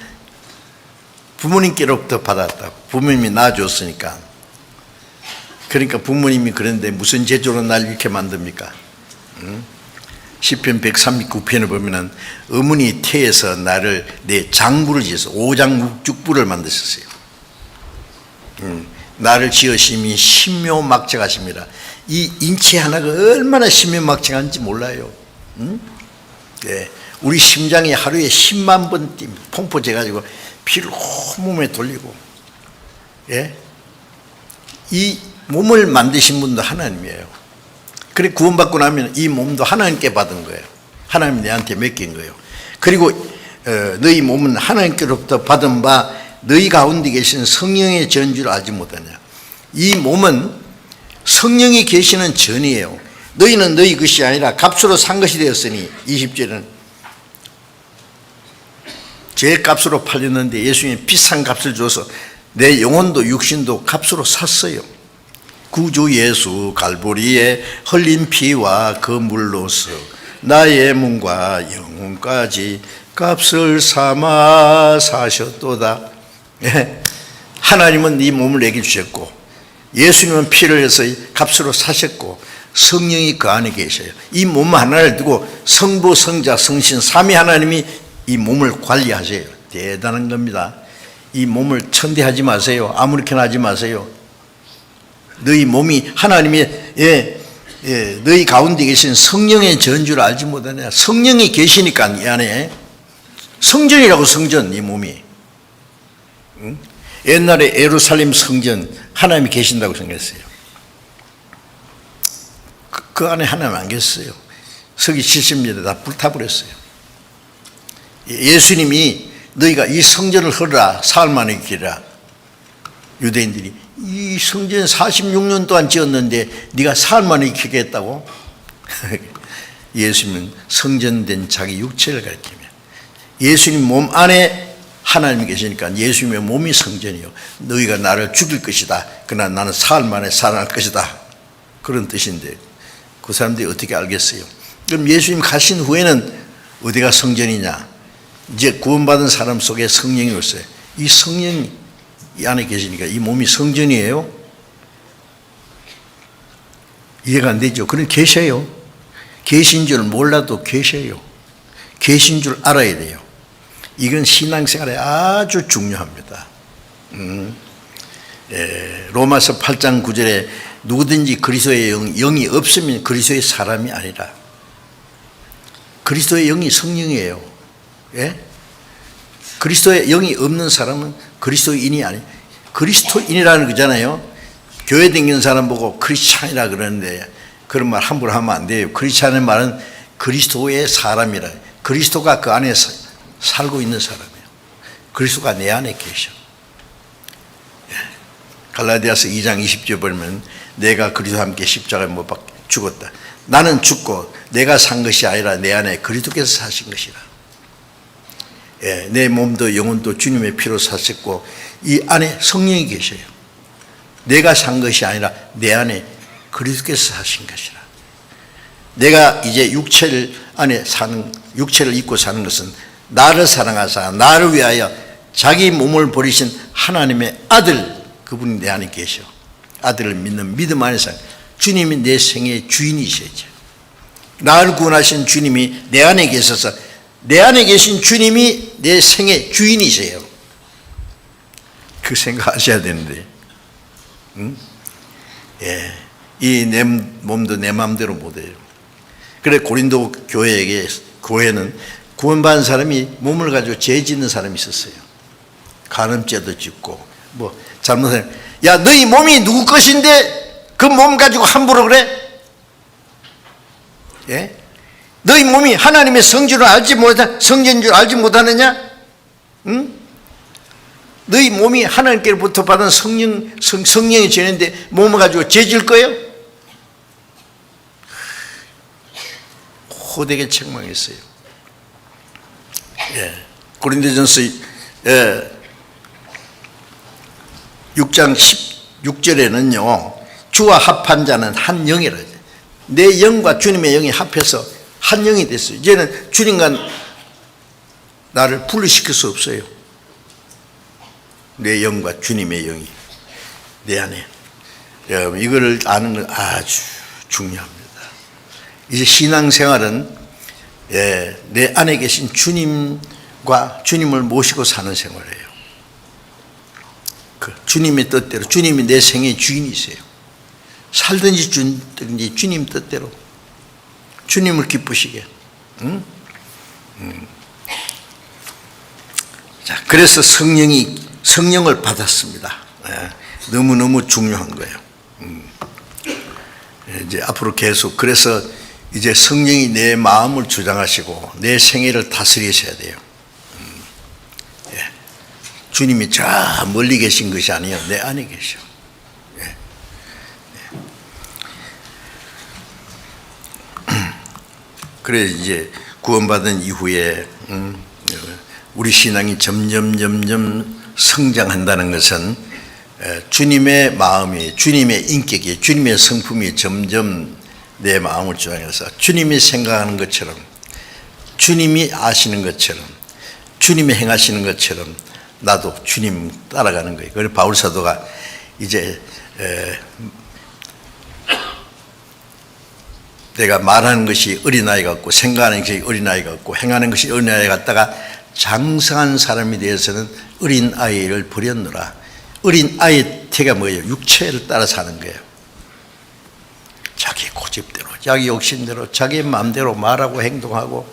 부모님께로부터 받았다고. 부모님이 낳아줬으니까. 그러니까 부모님이 그런데 무슨 재주로 날 이렇게 만듭니까? 시편 139편을 보면은 어머니 태에서 나를 내 장부를 지어서 오장육부를 만드셨어요. 나를 지으심이 신묘막측하십니다. 이 인체 하나가 얼마나 신묘막측한지 몰라요. 네. 우리 심장이 하루에 10만 번 pompo져가지고 피를 온몸에 돌리고, 예? 이 몸을 만드신 분도 하나님이에요. 그래 구원받고 나면 이 몸도 하나님께 받은 거예요. 하나님이 내한테 맡긴 거예요. 그리고 너희 몸은 하나님께로부터 받은 바 너희 가운데 계신 성령의 전주를 알지 못하냐. 이 몸은 성령이 계시는 전이에요. 너희는 너희 것이 아니라 값으로 산 것이 되었으니 20절은 제 값으로 팔렸는데 예수님이 비싼 값을 줘서 내 영혼도 육신도 값으로 샀어요. 구주 예수 갈보리에 흘린 피와 그 물로서 나의 몸과 영혼까지 값을 삼아 사셨도다. 하나님은 이 몸을 내게 주셨고 예수님은 피를 흘려서 값으로 사셨고 성령이 그 안에 계셔요. 이 몸 하나를 두고 성부, 성자, 성신 삼위 하나님이 이 몸을 관리하세요. 대단한 겁니다. 이 몸을 천대하지 마세요. 아무렇게나 하지 마세요. 너희 몸이 하나님의 너희 가운데 계신 성령의 전주를 알지 못하냐. 성령이 계시니까 이 안에 성전이라고. 성전, 이 몸이. 응? 옛날에 예루살렘 성전 하나님이 계신다고 생각했어요. 그 안에 하나님 안 계셨어요. 서기 70년에 다 불타버렸어요. 예수님이 너희가 이 성전을 헐라 사흘 만에 기라. 유대인들이 이 성전 46년 동안 지었는데 네가 사흘 만에 익히겠다고? 예수님은 성전된 자기 육체를 가리키며 예수님 몸 안에 하나님이 계시니까 예수님의 몸이 성전이요. 너희가 나를 죽일 것이다. 그러나 나는 사흘 만에 살아날 것이다. 그런 뜻인데 그 사람들이 어떻게 알겠어요? 그럼 예수님 가신 후에는 어디가 성전이냐? 이제 구원받은 사람 속에 성령이 왔어요. 이 성령이 이 안에 계시니까 이 몸이 성전이에요. 이해가 안 되죠? 그럼 계셔요. 계신 줄 몰라도 계셔요. 계신 줄 알아야 돼요. 이건 신앙생활에 아주 중요합니다. 로마서 8장 9절에 누구든지 그리스도의 영이 없으면 그리스도의 사람이 아니라. 그리스도의 영이 성령이에요. 예? 그리스도의 영이 없는 사람은 그리스도인이 아니. 그리스도인이라는 거잖아요. 교회 다니는 사람 보고 크리스찬이라 그러는데 그런 말 함부로 하면 안 돼요. 크리스찬의 말은 그리스도의 사람이라. 그리스도가 그 안에 살고 있는 사람이에요. 그리스도가 내 안에 계셔. 갈라디아서 2장 20절 보면 내가 그리스도와 함께 십자가에 못 박혀 죽었다. 나는 죽고 내가 산 것이 아니라 내 안에 그리스도께서 사신 것이라. 내 몸도 영혼도 주님의 피로 사셨고 이 안에 성령이 계셔요. 내가 산 것이 아니라 내 안에 그리스도께서 사신 것이라. 내가 이제 육체를 입고 사는 것은 나를 사랑하사 나를 위하여 자기 몸을 버리신 하나님의 아들, 그분이 내 안에 계셔. 아들을 믿는 믿음 안에서 주님이 내 생의 주인이셔야죠. 나를 구원하신 주님이 내 안에 계셔서 내 안에 계신 주님이 내 생의 주인이세요. 그 생각하셔야 되는데, 이 내 몸도 내 마음대로 못해요. 그래 고린도 교회는 구원받은 사람이 몸을 가지고 죄 짓는 사람이 있었어요. 간음죄도 짓고 뭐 잘못하면 야 너희 몸이 누구 것인데 그 몸 가지고 함부로 그래? 예? 너희 몸이 하나님의 성전을 성전인 줄 알지 못하느냐? 응? 너희 몸이 하나님께로부터 받은 성령이 죄인데 몸을 가지고 죄질 거예요? 호되게 책망했어요. 고린도전서 6장 16절에는요 주와 합한 자는 한 영이라. 내 영과 주님의 영이 합해서 한 영이 됐어요. 이제는 주님과 나를 분리시킬 수 없어요. 내 영과 주님의 영이 내 안에. 이거를 아는 건 아주 중요합니다. 이제 신앙생활은 내 안에 계신 주님과 주님을 모시고 사는 생활이에요. 주님의 뜻대로, 주님이 내 생의 주인이세요. 살든지 죽든지 주님 뜻대로, 주님을 기쁘시게. 자, 그래서 성령을 받았습니다. 너무너무 중요한 거예요. 이제 앞으로 계속, 그래서 이제 성령이 내 마음을 주장하시고 내 생애를 다스리셔야 돼요. 주님이 저 멀리 계신 것이 아니에요. 내 안에 계셔. 그래 이제 구원받은 이후에 우리 신앙이 점점 성장한다는 것은 주님의 마음이, 주님의 인격이, 주님의 성품이 점점 내 마음을 주장해서 주님이 생각하는 것처럼, 주님이 아시는 것처럼, 주님이 행하시는 것처럼 나도 주님 따라가는 거예요. 그래서 바울 사도가 이제 내가 말하는 것이 어린아이 같고 생각하는 것이 어린아이 같고 행하는 것이 어린아이 같다가 장성한 사람이 되어서는 어린아이를 버렸노라. 어린아이의 태가 뭐예요? 육체를 따라 사는 거예요. 자기 고집대로, 자기 욕심대로, 자기 마음대로 말하고 행동하고.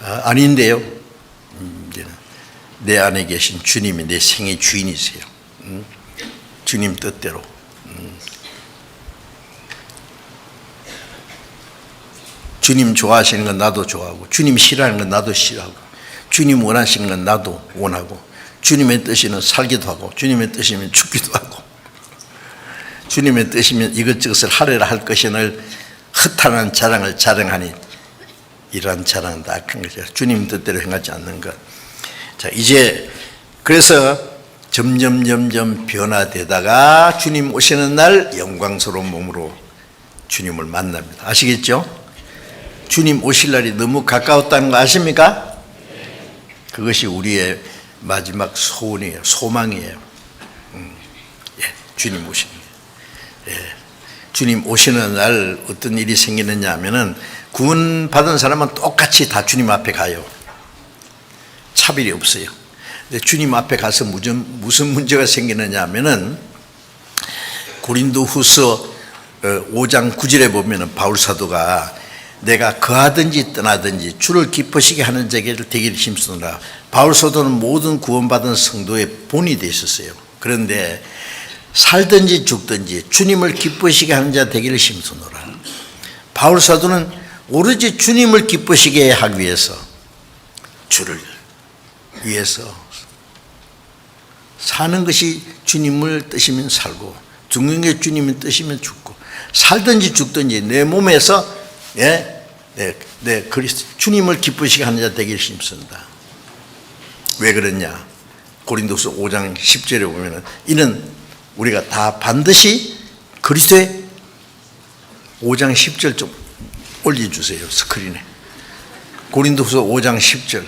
아닌데요. 이제는 내 안에 계신 주님이 내 생의 주인이세요. 주님 뜻대로. 주님 좋아하시는 건 나도 좋아하고, 주님 싫어하는 건 나도 싫어하고, 주님 원하시는 건 나도 원하고, 주님의 뜻이면 살기도 하고, 주님의 뜻이면 죽기도 하고, 주님의 뜻이면 이것저것을 하려라 할 것이늘 허탄한 자랑을 자랑하니 이러한 자랑은 다 악한 것이야. 주님 뜻대로 행하지 않는 것. 자, 이제 그래서 점점 변화되다가 주님 오시는 날 영광스러운 몸으로 주님을 만납니다. 아시겠죠? 주님 오실 날이 너무 가까웠다는 거 아십니까? 그것이 우리의 마지막 소원이에요. 소망이에요. 주님 오시는 게. 주님 오시는 날 어떤 일이 생기느냐 하면은 구원 받은 사람은 똑같이 다 주님 앞에 가요. 차별이 없어요. 근데 주님 앞에 가서 무슨 문제가 생기느냐 하면은 고린도후서 5장 9절에 보면은 바울 사도가 내가 거하든지 떠나든지 주를 기쁘시게 하는 자에게 되기를 힘쓰노라. 바울 사도는 모든 구원받은 성도의 본이 되어 있었어요. 그런데 살든지 죽든지 주님을 기쁘시게 하는 자 되기를 힘쓰노라. 바울 사도는 오로지 주님을 기쁘시게 하기 위해서, 주를 위해서 사는 것이 주님을 뜻이면 살고, 죽는 게 주님의 뜻이면 죽고, 살든지 죽든지 내 몸에서 그리스도 주님을 기쁘시게 하는 자 되기를 힘쓴다. 왜 그러냐? 고린도서 5장 10절에 보면은 이는 우리가 다 반드시 그리스도의 5장 10절 좀 올려주세요. 스크린에. 고린도서 5장 10절.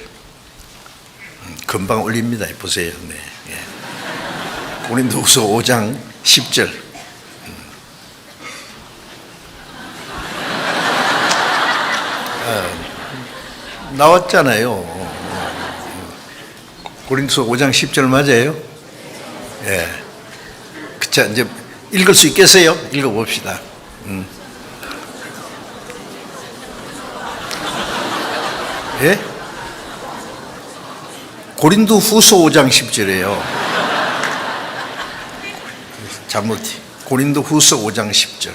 금방 올립니다. 보세요. 네. 고린도서 5장 10절. 나왔잖아요. 고린도서 5장 10절 맞아요? 예. 자, 이제 읽을 수 있겠어요? 읽어봅시다. 예? 고린도 후서 5장 10절이에요. 고린도 후서 5장 10절.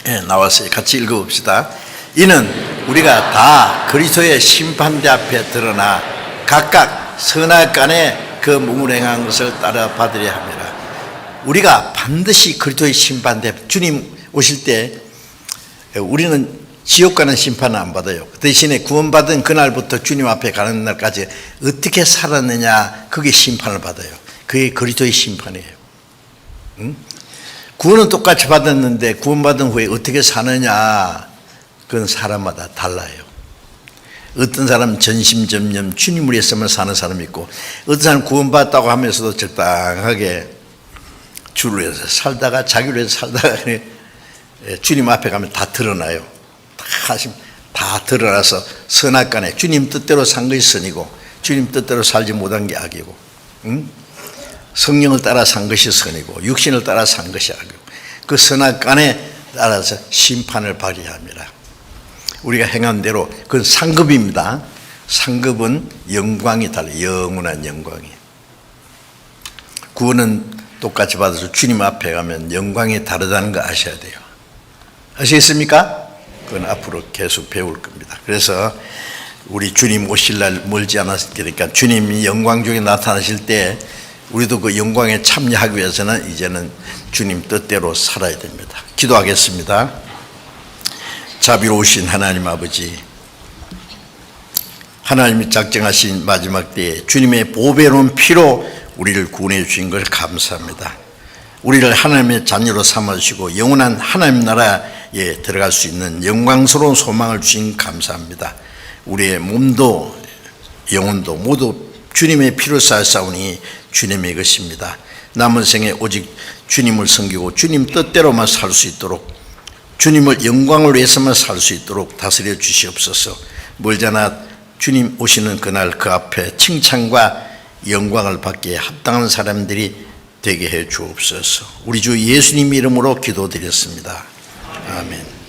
예, 나왔어요. 같이 읽어봅시다. 이는 우리가 다 그리스도의 심판대 앞에 드러나 각각 선악간에 그 몸을 행한 것을 따라 받으려 합니다. 우리가 반드시 그리스도의 심판대 앞에, 주님 오실 때 우리는 지옥 가는 심판은 안 받아요. 그 대신에 구원받은 그날부터 주님 앞에 가는 날까지 어떻게 살았느냐, 그게 심판을 받아요. 그게 그리스도의 심판이에요. 구원은 똑같이 받았는데 구원받은 후에 어떻게 사느냐, 그건 사람마다 달라요. 어떤 사람은 전심전념 주님을 위해서만 사는 사람이 있고, 어떤 사람은 구원받았다고 하면서도 적당하게 주를 위해서 살다가 자기를 위해서 살다가 주님 앞에 가면 다 드러나요. 다 드러나서 선악간에 주님 뜻대로 산 것이 선이고 주님 뜻대로 살지 못한 게 악이고, 성령을 따라 산 것이 선이고 육신을 따라 산 것이 악이고, 그 선악간에 따라서 심판을 발휘합니다. 우리가 행한 대로 그건 상급입니다. 상급은 영광이 달라요. 영원한 영광이. 구원은 똑같이 받아서 주님 앞에 가면 영광이 다르다는 거 아셔야 돼요. 아시겠습니까? 그건 앞으로 계속 배울 겁니다. 그래서 우리 주님 오실 날 멀지 않았으니까 주님이 영광 중에 나타나실 때 우리도 그 영광에 참여하기 위해서는 이제는 주님 뜻대로 살아야 됩니다. 기도하겠습니다. 자비로우신 하나님 아버지, 하나님이 작정하신 마지막 때에 주님의 보배로운 피로 우리를 구원해 주신 걸 감사합니다. 우리를 하나님의 자녀로 삼아주시고 영원한 하나님 나라에 들어갈 수 있는 영광스러운 소망을 주신 감사합니다. 우리의 몸도 영혼도 모두 주님의 피로 쌓였사오니 주님의 것입니다. 남은 생에 오직 주님을 섬기고 주님 뜻대로만 살 수 있도록, 주님을 영광을 위해서만 살 수 있도록 다스려 주시옵소서. 멀잖아 주님 오시는 그날 그 앞에 칭찬과 영광을 받기에 합당한 사람들이 되게 해 주옵소서. 우리 주 예수님 이름으로 기도드렸습니다. 아멘.